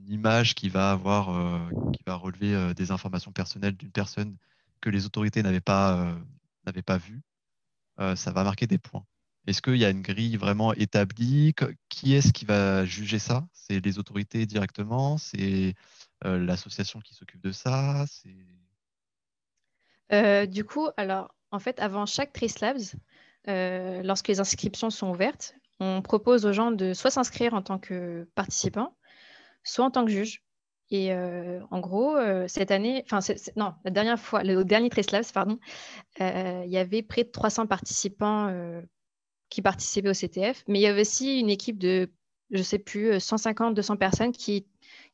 image qui va relever des informations personnelles d'une personne que les autorités n'avaient pas vues, ça va marquer des points. Est-ce qu'il y a une grille vraiment établie? Qui est-ce qui va juger ça? C'est les autorités directement? C'est l'association qui s'occupe de ça? Du coup, alors, en fait, avant chaque Trace Labs, lorsque les inscriptions sont ouvertes, on propose aux gens de soit s'inscrire en tant que participant, soit en tant que juge. Et en gros, cette année, enfin, non, la dernière fois, le dernier Trace Labs, pardon, il y avait près de 300 participants qui participaient au CTF, mais il y avait aussi une équipe de, je sais plus, 150, 200 personnes qui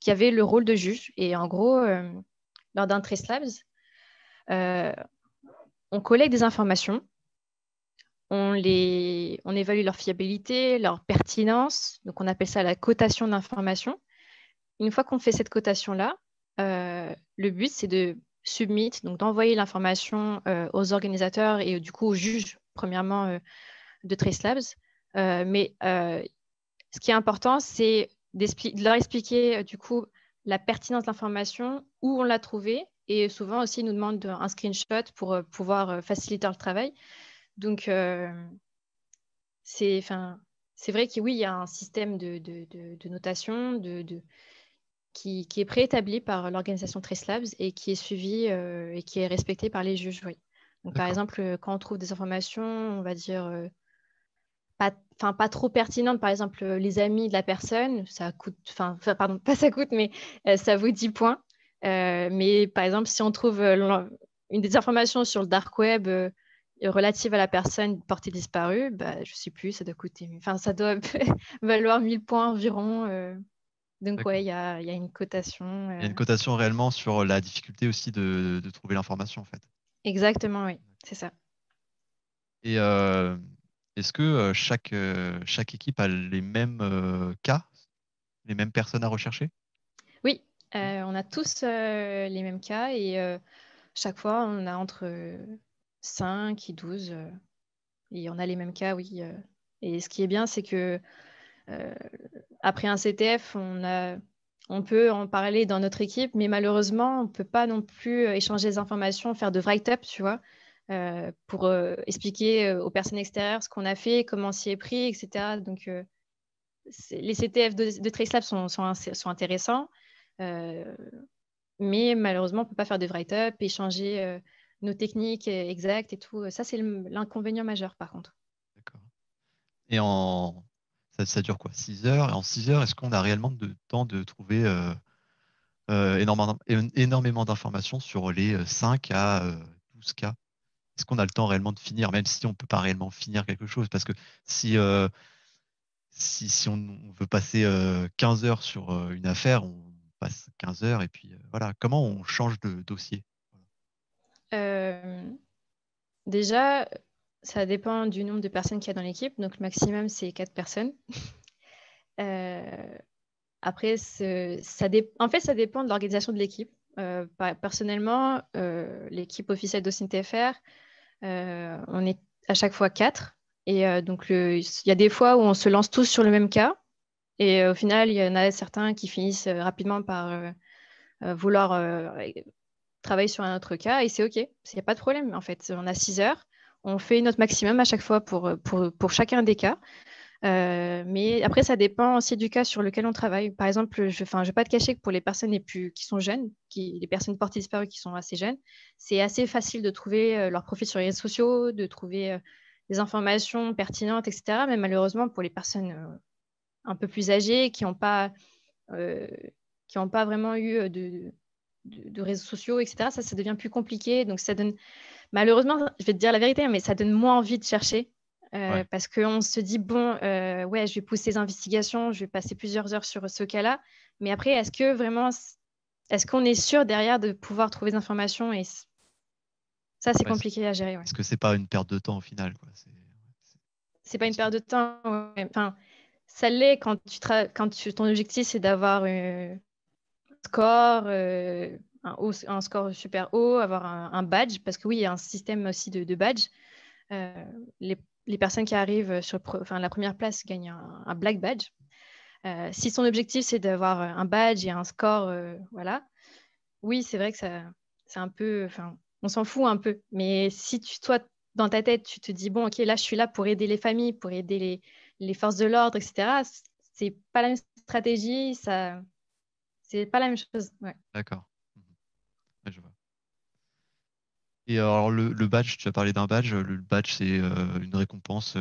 avaient le rôle de juge. Et en gros, lors d'un Trace Labs, euh, on collecte des informations, on évalue leur fiabilité, leur pertinence, donc on appelle ça la cotation d'information. Une fois qu'on fait cette cotation-là, le but c'est de submit, donc d'envoyer l'information aux organisateurs et du coup aux juges, premièrement, de Trace Labs. Mais ce qui est important, c'est de leur expliquer du coup la pertinence de l'information, où on l'a trouvée, et souvent aussi ils nous demandent un screenshot pour pouvoir faciliter leur travail. Donc, enfin, c'est vrai que oui, il y a un système de notation qui est préétabli par l'organisation Trace Labs et qui est suivi et qui est respecté par les juges. Oui. Donc, par D'accord. exemple, quand on trouve des informations, on va dire, pas trop pertinentes, par exemple, les amis de la personne, ça coûte, pardon, pas ça coûte, mais ça vaut 10 points. Mais par exemple, si on trouve une des informations sur le dark web relative à la personne portée disparue, bah, je ne sais plus, ça doit coûter, enfin, ça doit valoir 1000 points environ. Donc, ouais, D'accord. il y a une cotation. Il y a une cotation réellement sur la difficulté aussi de trouver l'information, en fait. Exactement, oui, c'est ça. Et est-ce que chaque équipe a les mêmes cas, les mêmes personnes à rechercher? Oui, Oui. on a tous les mêmes cas et chaque fois, on a entre 5 et 12 et on a les mêmes cas, oui. Et ce qui est bien, c'est que euh, après un CTF, on peut en parler dans notre équipe, mais malheureusement, on ne peut pas non plus échanger des informations, faire de write-up, tu vois, pour expliquer aux personnes extérieures ce qu'on a fait, comment on s'y est pris, etc. Donc, les CTF de Tracelab sont intéressants, euh, mais malheureusement, on ne peut pas faire de write-up, échanger nos techniques exactes et tout. Ça, c'est l'inconvénient majeur, par contre. D'accord. Et ça dure quoi? 6 heures? Et en 6 heures, est-ce qu'on a réellement de temps de trouver énormément d'informations sur les 5 à 12 cas? est-ce qu'on a le temps réellement de finir, même si on ne peut pas réellement finir quelque chose? Parce que si, si on veut passer 15 heures sur une affaire, on passe 15 heures et puis voilà. Comment on change de dossier? Euh, Déjà, ça dépend du nombre de personnes qu'il y a dans l'équipe. Donc, le maximum, c'est 4 personnes. Euh, Après, en fait, ça dépend de l'organisation de l'équipe. Personnellement, l'équipe officielle d'OSINT-FR, on est à chaque fois 4. Et donc, il y a des fois où on se lance tous sur le même cas. Et au final, il y en a certains qui finissent rapidement par vouloir travailler sur un autre cas. Et c'est OK. Il n'y a pas de problème. En fait, on a 6 heures. On fait notre maximum à chaque fois pour chacun des cas. Mais après, ça dépend aussi du cas sur lequel on travaille. Par exemple, je ne vais pas te cacher que pour les personnes qui sont jeunes, les personnes portées disparues qui sont assez jeunes, c'est assez facile de trouver leur profil sur les réseaux sociaux, de trouver des informations pertinentes, etc. Mais malheureusement, pour les personnes un peu plus âgées euh, qui n'ont pas vraiment eu de réseaux sociaux, etc., ça devient plus compliqué. Donc, ça donne, malheureusement, je vais te dire la vérité, mais ça donne moins envie de chercher. Ouais. Parce qu'on se dit, bon, ouais, je vais pousser les investigations, je vais passer plusieurs heures sur ce cas-là. Mais après, est-ce qu'on est sûr derrière de pouvoir trouver des informations? Et ça, c'est Ouais, compliqué à gérer. Ouais. est-ce que c'est pas une perte de temps au final, quoi? C'est pas une perte de temps. Ouais. Enfin, ça l'est ton objectif, c'est d'avoir un score, un score super haut, avoir un badge. Parce que oui, il y a un système aussi de badge. Euh, les, les personnes qui arrivent enfin, la première place gagnent un black badge. Si son objectif, c'est d'avoir un badge et un score, voilà, oui, c'est vrai que c'est un peu, enfin, on s'en fout un peu. Mais si toi, dans ta tête, tu te dis, bon, ok, là, je suis là pour aider les familles, pour aider les forces de l'ordre, etc., c'est pas la même stratégie, c'est pas la même chose. Ouais. D'accord. Mhm. Ouais, je vois. Et alors, le badge, tu as parlé d'un badge. Le badge, c'est une récompense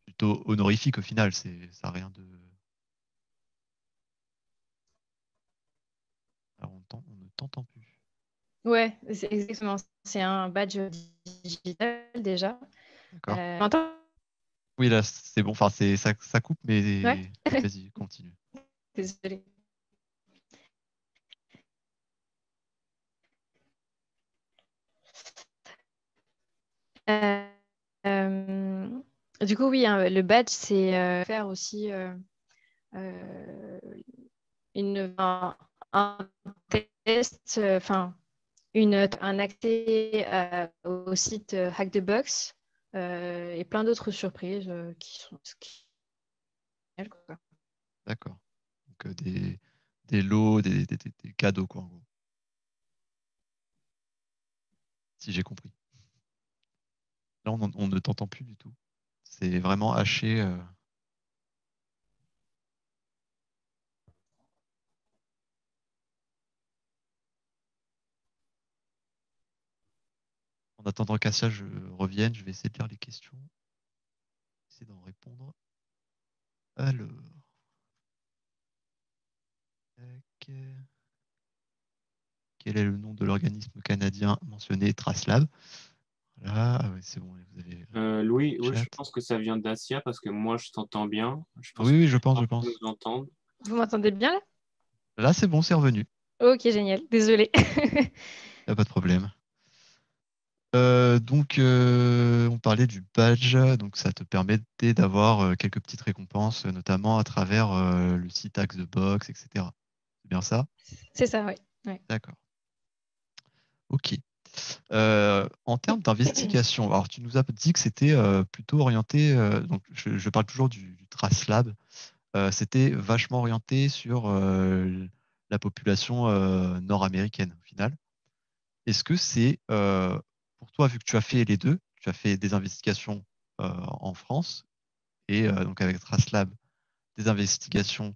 plutôt honorifique au final. Ça a rien de. Alors, on ne t'entend plus. Ouais, c'est exactement. C'est un badge digital déjà. D'accord. Tu m'entends? Oui, là, c'est bon. Enfin, ça coupe, Ouais, mais vas-y, continue. désolée. Euh, euh, du coup, oui, hein, le badge, c'est faire aussi euh, un test, enfin, un accès au site Hack the Box et plein d'autres surprises qui sont quoi. D'accord. Donc, des lots, des cadeaux, quoi, en gros, si j'ai compris. Là, on ne t'entend plus du tout. C'est vraiment haché. En attendant qu'Asia je revienne, je vais essayer de lire les questions. Essayer d'en répondre. Alors, tac. Quel est le nom de l'organisme canadien mentionné? Tracelab. Voilà, ah ouais, c'est bon, vous avez Louis, oui, je chat. pense que ça vient d'Asia parce que moi, je t'entends bien. Je pense Oui, que oui, tu es en je train de pense. nous entendre. Vous m'entendez bien là? Là, c'est bon, c'est revenu. Ok, génial. Désolée. Y a pas de problème. Donc, on parlait du badge, donc ça te permettait d'avoir quelques petites récompenses, notamment à travers le site Hack the Box, etc. C'est bien ça? C'est ça, oui. Ouais. D'accord. Ok. En termes d'investigation, alors tu nous as dit que c'était plutôt orienté, donc je parle toujours du Trace Lab, c'était vachement orienté sur la population nord-américaine au final. Est-ce que c'est, pour toi, vu que tu as fait les deux, tu as fait des investigations en France et donc avec Trace Lab, des investigations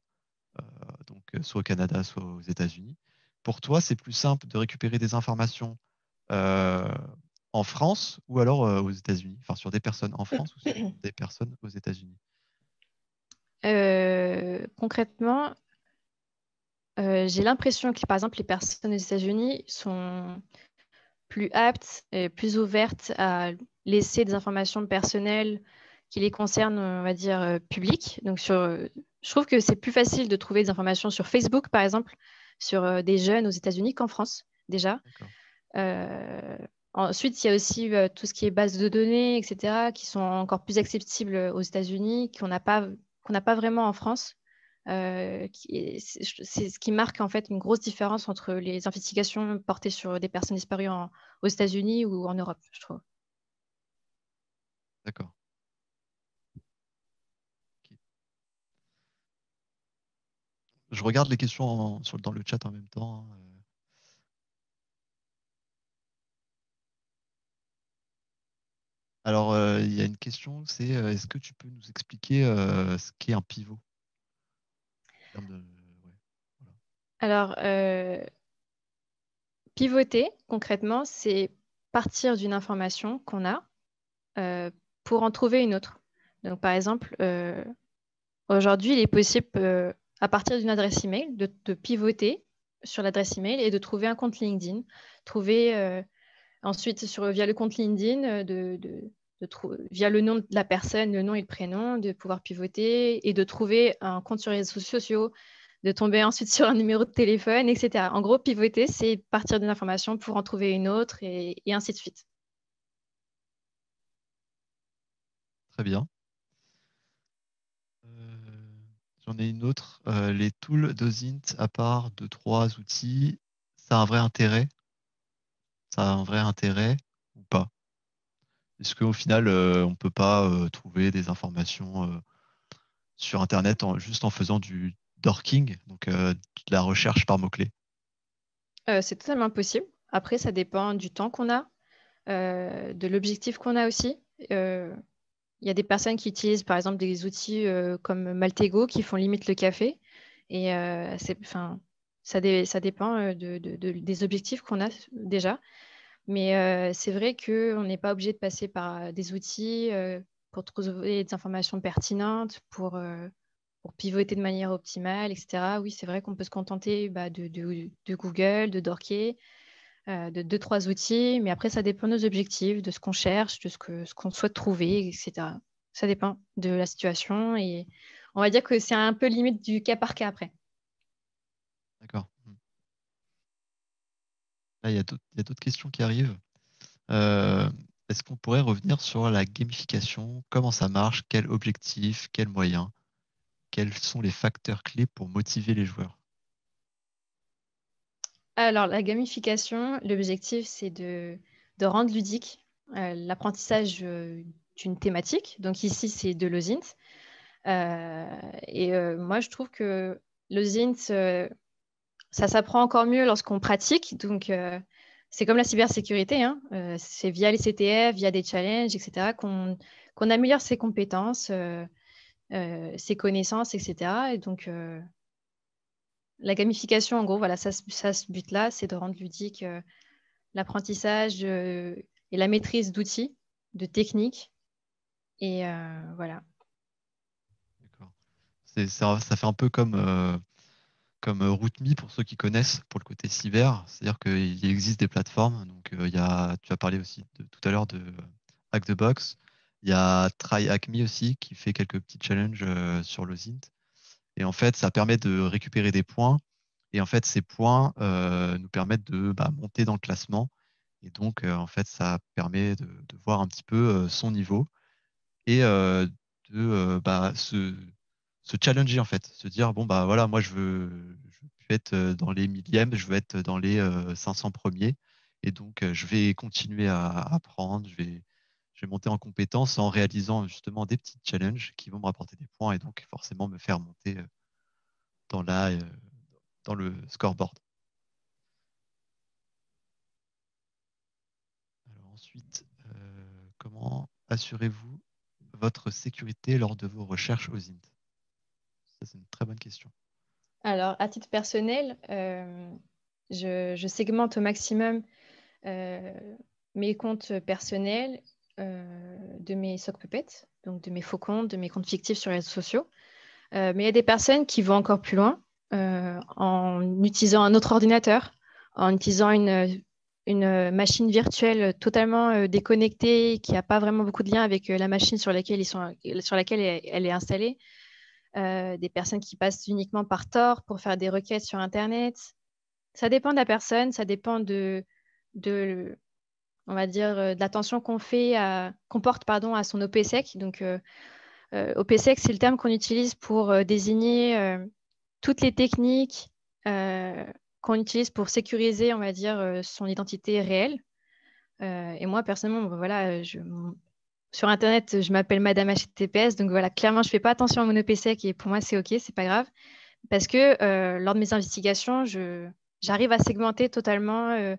donc soit au Canada, soit aux États-Unis, pour toi, c'est plus simple de récupérer des informations euh, en France ou alors aux États-Unis, enfin sur des personnes en France ou sur des personnes aux États-Unis. Concrètement, j'ai l'impression que, par exemple, les personnes aux États-Unis sont plus aptes et plus ouvertes à laisser des informations personnelles qui les concernent, on va dire, publiques. Donc, je trouve que c'est plus facile de trouver des informations sur Facebook, par exemple, sur des jeunes aux États-Unis qu'en France, déjà. D'accord. Euh, Ensuite, il y a aussi tout ce qui est base de données, etc., qui sont encore plus accessibles aux États-Unis, qu'on n'a pas vraiment en France. C'est ce qui marque en fait une grosse différence entre les investigations portées sur des personnes disparues aux États-Unis ou en Europe, je trouve. D'accord. Ok. Je regarde les questions dans le chat en même temps, hein. Alors, il y a une question, c'est est-ce que tu peux nous expliquer ce qu'est un pivot en termes ouais, voilà. Alors, pivoter, concrètement, c'est partir d'une information qu'on a euh, pour en trouver une autre. Donc, par exemple, aujourd'hui, il est possible, à partir d'une adresse email, de pivoter sur l'adresse email et de trouver un compte LinkedIn. Trouver ensuite, via le compte LinkedIn, via le nom de la personne, le nom et le prénom, de pouvoir pivoter et de trouver un compte sur les réseaux sociaux, de tomber ensuite sur un numéro de téléphone, etc. En gros, pivoter, c'est partir d'une information pour en trouver une autre et ainsi de suite. Très bien. J'en ai une autre. Les tools d'OSINT, à part deux, trois outils, ça a un vrai intérêt? Ça a un vrai intérêt ou pas? Est-ce qu'au final, on ne peut pas trouver des informations sur Internet juste en faisant du dorking, donc de la recherche par mots-clés? C'est totalement possible. Après, ça dépend du temps qu'on a, de l'objectif qu'on a aussi. Euh, Il y a des personnes qui utilisent par exemple des outils comme Maltego qui font limite le café. Et enfin, ça dépend des objectifs qu'on a déjà. Mais c'est vrai qu'on n'est pas obligé de passer par des outils pour trouver des informations pertinentes, pour pivoter de manière optimale, etc. Oui, c'est vrai qu'on peut se contenter de Google, de Dorquet, de deux, trois outils, mais après, ça dépend de nos objectifs, de ce qu'on cherche, de ce qu'on souhaite trouver, etc. Ça dépend de la situation et on va dire que c'est un peu limite du cas par cas après. D'accord. Là, il y a d'autres questions qui arrivent. Euh, Est-ce qu'on pourrait revenir sur la gamification? Comment ça marche? Quel objectif? Quels moyens? Quels sont les facteurs clés pour motiver les joueurs? Alors, la gamification, l'objectif, c'est de rendre ludique l'apprentissage d'une thématique. Donc ici, c'est de l'OSINT. Moi, je trouve que l'OSINT, ça s'apprend encore mieux lorsqu'on pratique. Donc, c'est comme la cybersécurité, hein. C'est via les CTF, via des challenges, etc., qu'on améliore ses compétences, ses connaissances, etc. Et donc, la gamification, en gros, voilà, ça a ce but-là, c'est de rendre ludique l'apprentissage et la maîtrise d'outils, de techniques. Et voilà. D'accord. Ça fait un peu comme RootMe pour ceux qui connaissent pour le côté cyber. C'est-à-dire qu'il existe des plateformes. Donc, tu as parlé aussi tout à l'heure de Hack the Box. Il y a Try Hack Me aussi qui fait quelques petits challenges sur le Zint. Et en fait, ça permet de récupérer des points. Et en fait, ces points nous permettent de monter dans le classement. Et donc, en fait, ça permet de voir un petit peu son niveau et se challenger, en fait. Se dire, bon, bah voilà, moi, je veux plus être dans les millièmes, je veux être dans les 500 premiers. Et donc, je vais continuer à apprendre, je vais monter en compétence en réalisant justement des petits challenges qui vont me rapporter des points et donc forcément me faire monter dans dans le scoreboard. Alors ensuite, comment assurez-vous votre sécurité lors de vos recherches aux INT? Ça, c'est une très bonne question. Alors, à titre personnel, je segmente au maximum euh, mes comptes personnels de mes sock puppets, donc de mes faux comptes, de mes comptes fictifs sur les réseaux sociaux. Mais il y a des personnes qui vont encore plus loin en utilisant un autre ordinateur, en utilisant machine virtuelle totalement déconnectée, qui n'a pas vraiment beaucoup de lien avec la machine sur laquelle elle est installée. Des personnes qui passent uniquement par Tor pour faire des requêtes sur Internet. Ça dépend de la personne, ça dépend de on va dire, de l'attention qu'on porte pardon, à son OPSEC. Donc, OPSEC, c'est le terme qu'on utilise pour désigner toutes les techniques qu'on utilise pour sécuriser, on va dire, son identité réelle. Et moi, personnellement, bon, voilà, sur Internet, je m'appelle Madame HTTPS. Donc voilà, clairement, je ne fais pas attention à mon OPSEC et pour moi, c'est OK, c'est pas grave. Parce que lors de mes investigations, j'arrive à segmenter totalement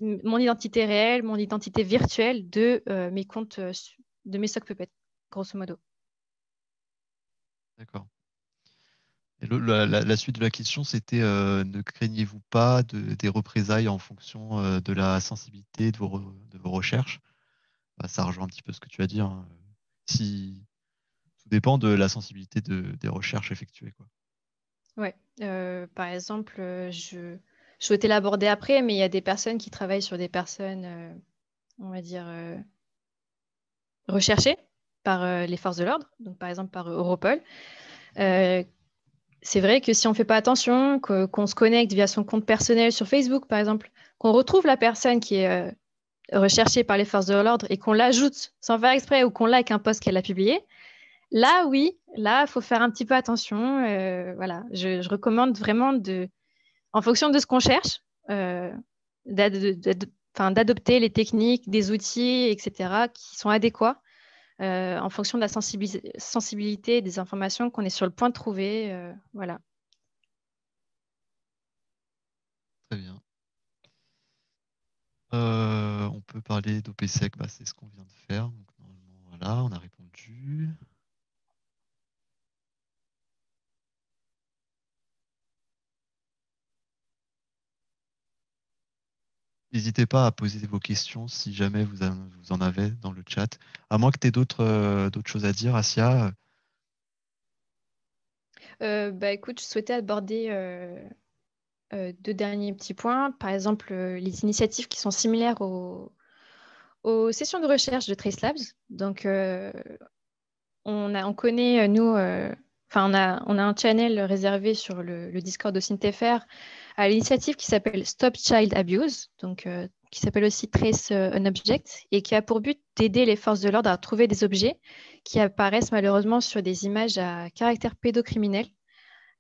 mon identité réelle, mon identité virtuelle de mes comptes, de mes sock puppets, grosso modo. D'accord. Et la suite de la question, c'était ne craignez-vous pas des représailles en fonction de la sensibilité de vos recherches? Bah, ça rejoint un petit peu ce que tu as dit, hein. Si, tout dépend de la sensibilité des recherches effectuées, quoi. Ouais. Par exemple, je souhaitais l'aborder après, mais il y a des personnes qui travaillent sur des personnes, on va dire, recherchées par les forces de l'ordre, donc par exemple par Europol. Euh, c'est vrai que si on ne fait pas attention, qu'on se connecte via son compte personnel sur Facebook, par exemple, qu'on retrouve la personne qui est recherchée par les forces de l'ordre et qu'on l'ajoute sans faire exprès ou qu'on like un post qu'elle a publié, là, oui, là, il faut faire un petit peu attention. Voilà, je recommande vraiment en fonction de ce qu'on cherche, euh, d'adopter les techniques, des outils, etc., qui sont adéquats en fonction de la sensibilité des informations qu'on est sur le point de trouver. Voilà. Très bien. On peut parler d'OPSEC, bah, c'est ce qu'on vient de faire. Donc, normalement, voilà, on a répondu. N'hésitez pas à poser vos questions si jamais vous en avez dans le chat. À moins que tu aies d'autres choses à dire, Asia. Bah, écoute, je souhaitais aborder deux derniers petits points. Par exemple, les initiatives qui sont similaires aux sessions de recherche de Tracelabs. Donc, on connaît, nous, enfin, on a un channel réservé sur le Discord de Synthéfer à l'initiative qui s'appelle Stop Child Abuse, donc qui s'appelle aussi Trace an Object, et qui a pour but d'aider les forces de l'ordre à trouver des objets qui apparaissent malheureusement sur des images à caractère pédocriminel.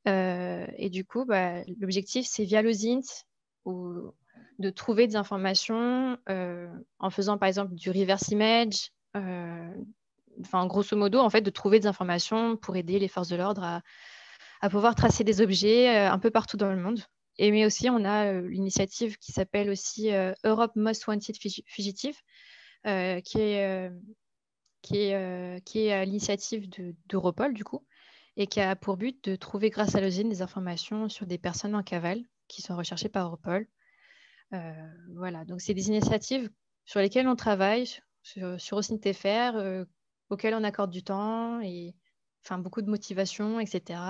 Et du coup, bah, l'objectif, c'est via le ZINT ou de trouver des informations en faisant par exemple du reverse image, enfin grosso modo, en fait, de trouver des informations pour aider les forces de l'ordre à pouvoir tracer des objets un peu partout dans le monde. Mais aussi, on a l'initiative qui s'appelle aussi Europe Most Wanted Fugitive, qui est, qui est à l'initiative d'Europol, du coup, et qui a pour but de trouver, grâce à l'usine, des informations sur des personnes en cavale qui sont recherchées par Europol. Voilà, donc c'est des initiatives sur lesquelles on travaille, sur OSINT-FR, auxquelles on accorde du temps et enfin, beaucoup de motivation, etc.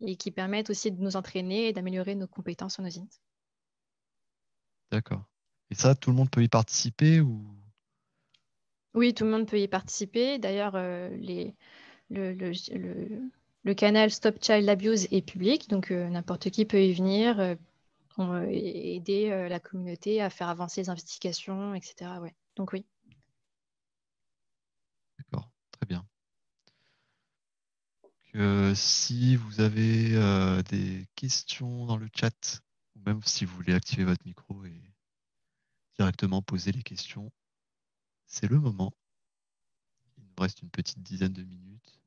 Et qui permettent aussi de nous entraîner et d'améliorer nos compétences en OSINT. D'accord. Et ça, tout le monde peut y participer ou... Oui, tout le monde peut y participer. D'ailleurs, le canal Stop Child Abuse est public, donc n'importe qui peut y venir pour aider la communauté à faire avancer les investigations, etc. Ouais. Donc oui. D'accord, très bien. Si vous avez des questions dans le chat, ou même si vous voulez activer votre micro et directement poser les questions, c'est le moment. Il nous reste une petite dizaine de minutes.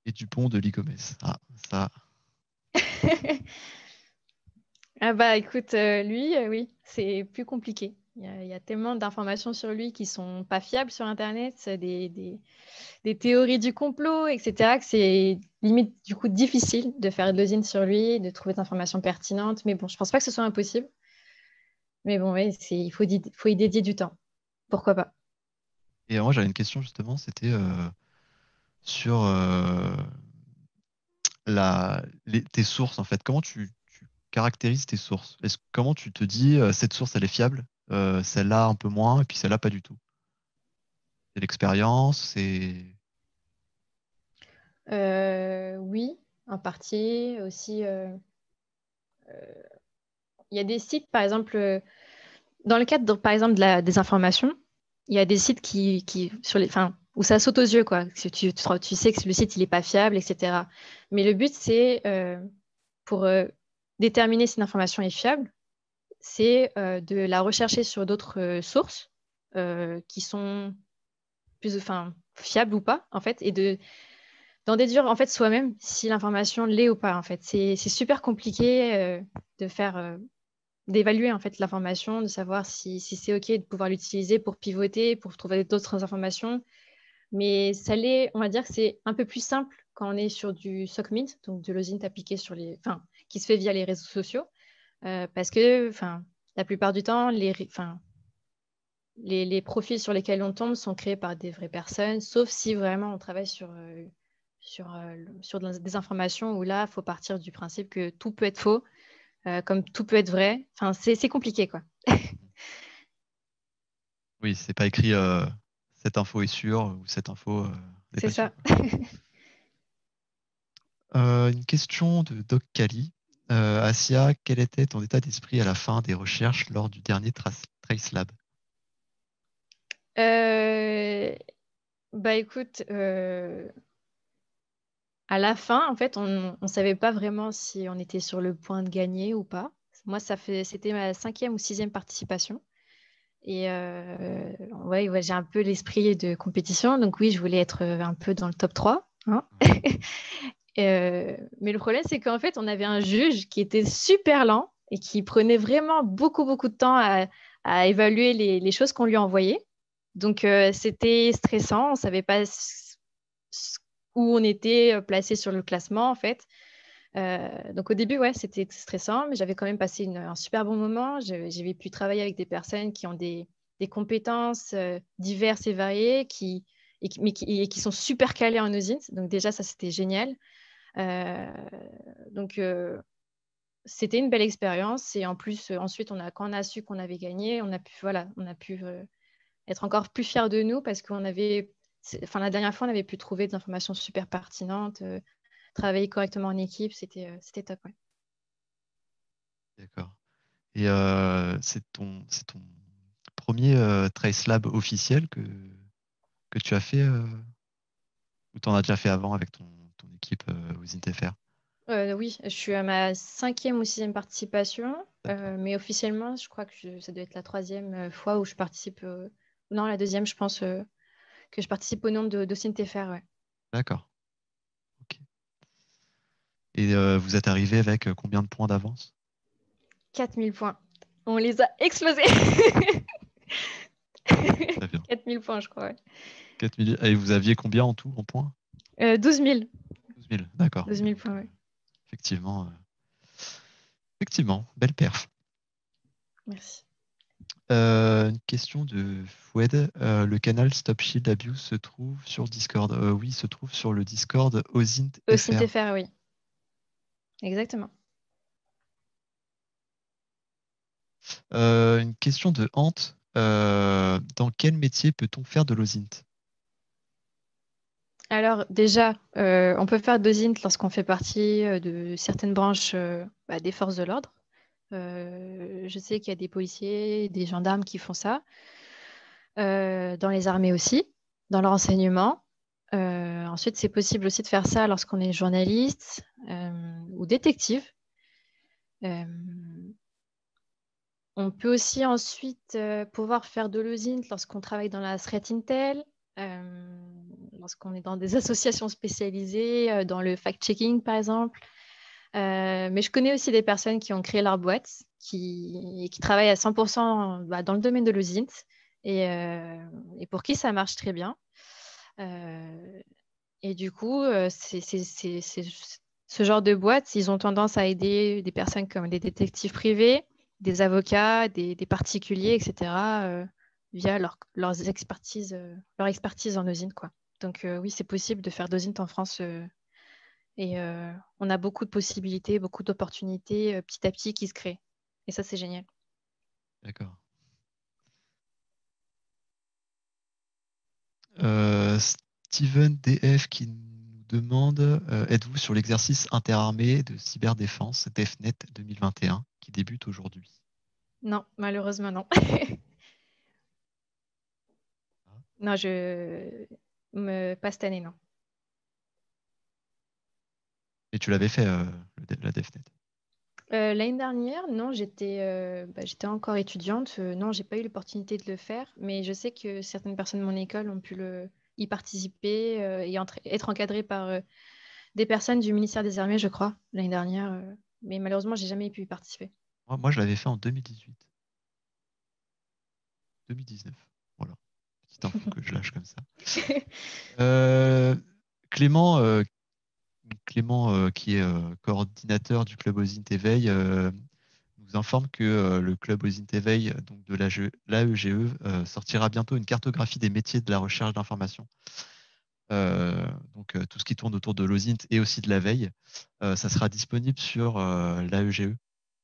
Et Dupont de Ligomès. Ah, ça, Ah bah écoute, lui, oui, c'est plus compliqué. Il y a tellement d'informations sur lui qui sont pas fiables sur Internet, c'est des théories du complot, etc., que c'est limite du coup difficile de faire de l'usine sur lui, de trouver des informations pertinentes. Mais bon, je pense pas que ce soit impossible. Mais bon, oui, faut y dédier du temps. Pourquoi pas? et moi j'avais une question justement, c'était sur tes sources, en fait. Comment tu caractérises tes sources? Comment tu te dis, cette source, elle est fiable, celle-là un peu moins, et puis celle-là pas du tout? C'est l'expérience, c'est... Oui, en partie aussi. Il y a des sites, par exemple, dans le cadre, par exemple, des informations, il y a des sites sur les, enfin, où ça saute aux yeux, quoi. Que tu sais que le site, il n'est pas fiable, etc. Mais le but, c'est, pour déterminer si une information est fiable, c'est de la rechercher sur d'autres sources qui sont plus, enfin, fiables ou pas, en fait, et d'en déduire, en fait, soi-même si l'information l'est ou pas, en fait. C'est super compliqué de faire d'évaluer en fait l'information, de savoir si c'est OK de pouvoir l'utiliser pour pivoter, pour trouver d'autres informations. Mais ça l'est, on va dire que c'est un peu plus simple quand on est sur du SOCMID, donc de l'OSINT appliqué enfin, qui se fait via les réseaux sociaux, parce que, enfin, la plupart du temps, les profils sur lesquels on tombe sont créés par des vraies personnes, sauf si vraiment on travaille sur des informations où là, il faut partir du principe que tout peut être faux, comme tout peut être vrai. Enfin, c'est compliqué, quoi. Oui, c'est pas écrit cette info est sûre ou cette info n'est C'est pas sûre, ça. quoi. Une question de Doc Cali. Asia, quel était ton état d'esprit à la fin des recherches lors du dernier Trace Lab? Euh, Bah écoute, à la fin, en fait, on ne savait pas vraiment si on était sur le point de gagner ou pas. Moi, c'était ma 5e ou 6e participation. Et ouais, j'ai un peu l'esprit de compétition. Donc oui, je voulais être un peu dans le top 3, hein. Mais le problème, c'est qu'en fait, on avait un juge qui était super lent et qui prenait vraiment beaucoup, beaucoup de temps à évaluer les choses qu'on lui envoyait. Donc, c'était stressant. On ne savait pas où on était placé sur le classement, en fait. Donc, au début, ouais, c'était stressant, mais j'avais quand même passé un super bon moment. J'avais pu travailler avec des personnes qui ont des compétences diverses et variées, mais qui sont super calées en OSINT. Donc, déjà, ça, c'était génial. Euh, donc, c'était une belle expérience. Et en plus, ensuite, quand on a su qu'on avait gagné, on a pu être encore plus fiers de nous parce enfin, la dernière fois, on avait pu trouver des informations super pertinentes, travailler correctement en équipe. C'était top, ouais. D'accord. Et c'est ton premier Trace Lab officiel que tu as fait ou tu en as déjà fait avant avec ton équipe aux INTFR? Oui, je suis à ma 5e ou 6e participation, D'accord. mais officiellement, je crois que ça doit être la 3e fois où je participe. Non, la 2e, je pense que je participe au nom de CNTFR, ouais. D'accord. Ok. Et vous êtes arrivé avec combien de points d'avance? 4000 points. On les a explosés. Très bien. 4000 points, je crois, ouais. 4000. Et vous aviez combien en tout en points? 12 000. 12 000. D'accord. 12 Oui, 000 donc, points, ouais. effectivement, belle perf. Merci. Une question de Foued. Le canal Stop Shield Abuse se trouve sur Discord. Oui, il se trouve sur le Discord OSINT Au FR. CNTFR, oui. Exactement. Une question de Ant. Dans quel métier peut-on faire de l'OSINT? Alors, déjà, on peut faire de ZINT lorsqu'on fait partie de certaines branches des forces de l'ordre. Je sais qu'il y a des policiers, des gendarmes qui font ça. Dans les armées aussi, dans le renseignement. Ensuite, c'est possible aussi de faire ça lorsqu'on est journaliste ou détective. Euh, on peut aussi ensuite pouvoir faire de l'OSINT lorsqu'on travaille dans la threat intel, euh, lorsqu'on est dans des associations spécialisées, dans le fact-checking par exemple. Mais je connais aussi des personnes qui ont créé leur boîte, qui travaillent à 100% dans le domaine de l'OSINT et pour qui ça marche très bien. Euh, et du coup, ce genre de boîte, ils ont tendance à aider des personnes comme des détectives privés, des avocats, des particuliers, etc., via leur expertise en OSINT, quoi. Donc oui, c'est possible de faire d'OSINT en France Et on a beaucoup de possibilités, beaucoup d'opportunités petit à petit qui se créent. Et ça, c'est génial. D'accord. Steven DF qui nous demande êtes-vous sur l'exercice interarmé de cyberdéfense DEFNET 2021 qui débute aujourd'hui? Non, malheureusement, non. Non, pas cette année, non. Et tu l'avais fait, la DEFNET? L'année dernière, non, j'étais encore étudiante. Non, j'ai pas eu l'opportunité de le faire, mais je sais que certaines personnes de mon école ont pu y participer et être encadrées par des personnes du ministère des Armées, je crois, l'année dernière. Mais malheureusement, j'ai jamais pu y participer. Moi, je l'avais fait en 2018. 2019. Voilà. Petite info que je lâche comme ça. Euh, Clément, qui est coordinateur du club OSINT Éveil, nous informe que le club OSINT Éveil donc de l'AEGE sortira bientôt une cartographie des métiers de la recherche d'information. Donc tout ce qui tourne autour de l'OSINT et aussi de la veille, ça sera disponible sur l'AEGE,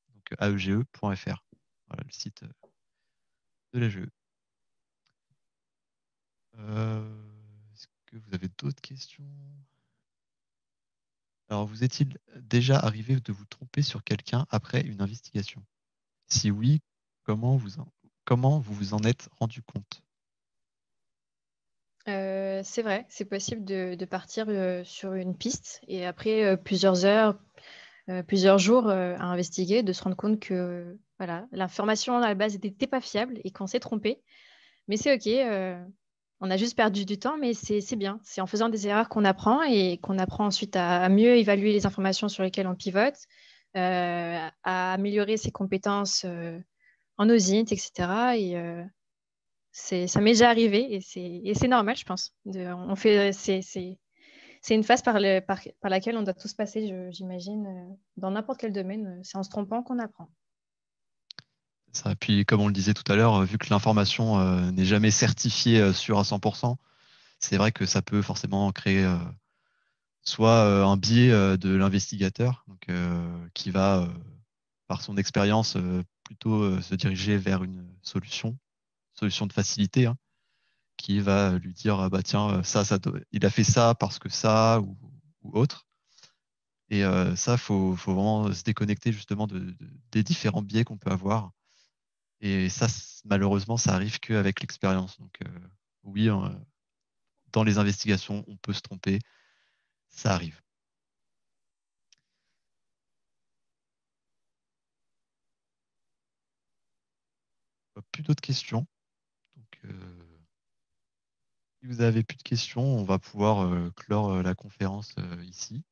donc aege.fr, voilà, le site de l'AEGE. Est-ce que vous avez d'autres questions? Alors, vous est-il déjà arrivé de vous tromper sur quelqu'un après une investigation? Si oui, comment vous vous en êtes rendu compte? C'est vrai, c'est possible de partir sur une piste et après plusieurs heures, plusieurs jours à investiguer, de se rendre compte que voilà, l'information à la base n'était pas fiable et qu'on s'est trompé. Mais c'est OK, on a juste perdu du temps, mais c'est bien. C'est en faisant des erreurs qu'on apprend et qu'on apprend ensuite à mieux évaluer les informations sur lesquelles on pivote, à améliorer ses compétences en OSINT, etc. Et ça m'est déjà arrivé et c'est normal, je pense. C'est une phase par laquelle on doit tous passer, j'imagine, dans n'importe quel domaine. C'est en se trompant qu'on apprend. Ça, puis, comme on le disait tout à l'heure, vu que l'information n'est jamais certifiée sûre à 100%, c'est vrai que ça peut forcément créer soit un biais de l'investigateur, donc, qui va, par son expérience, plutôt se diriger vers une solution de facilité, hein, qui va lui dire ah bah tiens il a fait ça parce que ça ou autre. Et ça, faut vraiment se déconnecter justement des différents biais qu'on peut avoir. Et ça, malheureusement, ça arrive qu'avec l'expérience. Donc oui, dans les investigations, on peut se tromper, ça arrive. Plus d'autres questions. Donc, si vous avez plus de questions, on va pouvoir clore la conférence ici.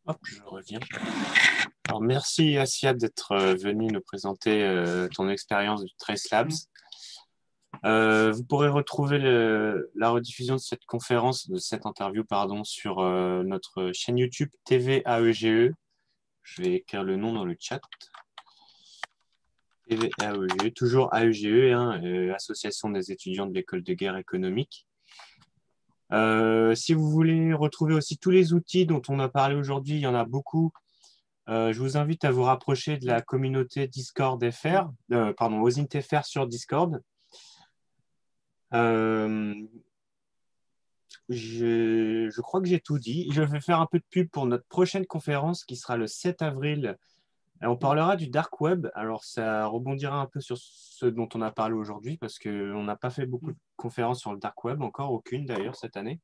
Hop, je reviens. Alors, merci Assia d'être venue nous présenter ton expérience du Trace Labs. Vous pourrez retrouver la rediffusion de cette conférence, de cette interview, pardon, sur notre chaîne YouTube TV AEGE. Je vais écrire le nom dans le chat. TV AEGE, toujours AEGE, hein, Association des étudiants de l'école de guerre économique. Si vous voulez retrouver aussi tous les outils dont on a parlé aujourd'hui, il y en a beaucoup. Je vous invite à vous rapprocher de la communauté Discord FR, OSINT FR sur Discord. Je crois que j'ai tout dit. Je vais faire un peu de pub pour notre prochaine conférence qui sera le 7 avril. On parlera du dark web. Alors, ça rebondira un peu sur ce dont on a parlé aujourd'hui parce qu'on n'a pas fait beaucoup de conférences sur le dark web, encore aucune d'ailleurs cette année.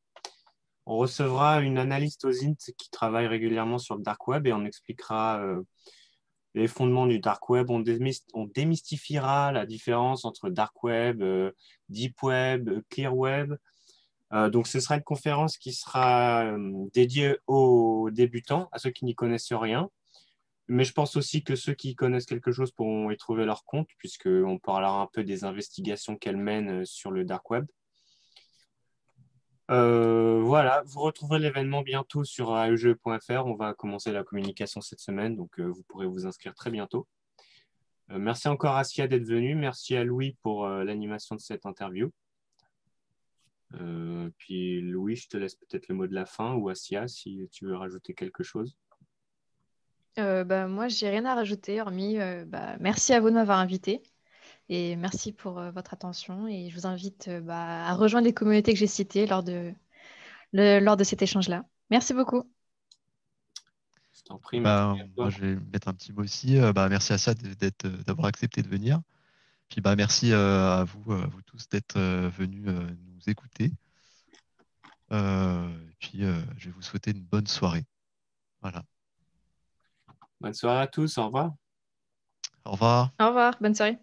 On recevra une analyste OSINT qui travaille régulièrement sur le dark web et on expliquera les fondements du dark web. On démystifiera la différence entre dark web, deep web, clear web. Donc, ce sera une conférence qui sera dédiée aux débutants, à ceux qui n'y connaissent rien. Mais je pense aussi que ceux qui connaissent quelque chose pourront y trouver leur compte, puisqu'on parlera un peu des investigations qu'elle mène sur le dark web. Voilà, vous retrouverez l'événement bientôt sur aege.fr. On va commencer la communication cette semaine, donc vous pourrez vous inscrire très bientôt. Merci encore à Sia d'être venu. Merci à Louis pour l'animation de cette interview. Puis Louis, je te laisse peut-être le mot de la fin, ou Assia, si tu veux rajouter quelque chose. Moi, j'ai rien à rajouter, hormis merci à vous de m'avoir invité et merci pour votre attention. Et je vous invite à rejoindre les communautés que j'ai citées lors de cet échange-là. Merci beaucoup. Je t'en prie, merci à toi. Moi, je vais mettre un petit mot aussi. Merci à ça d'avoir accepté de venir. Puis merci à vous tous d'être venus nous écouter. Puis je vais vous souhaiter une bonne soirée. Voilà. Bonne soirée à tous, au revoir. Au revoir. Au revoir, bonne soirée.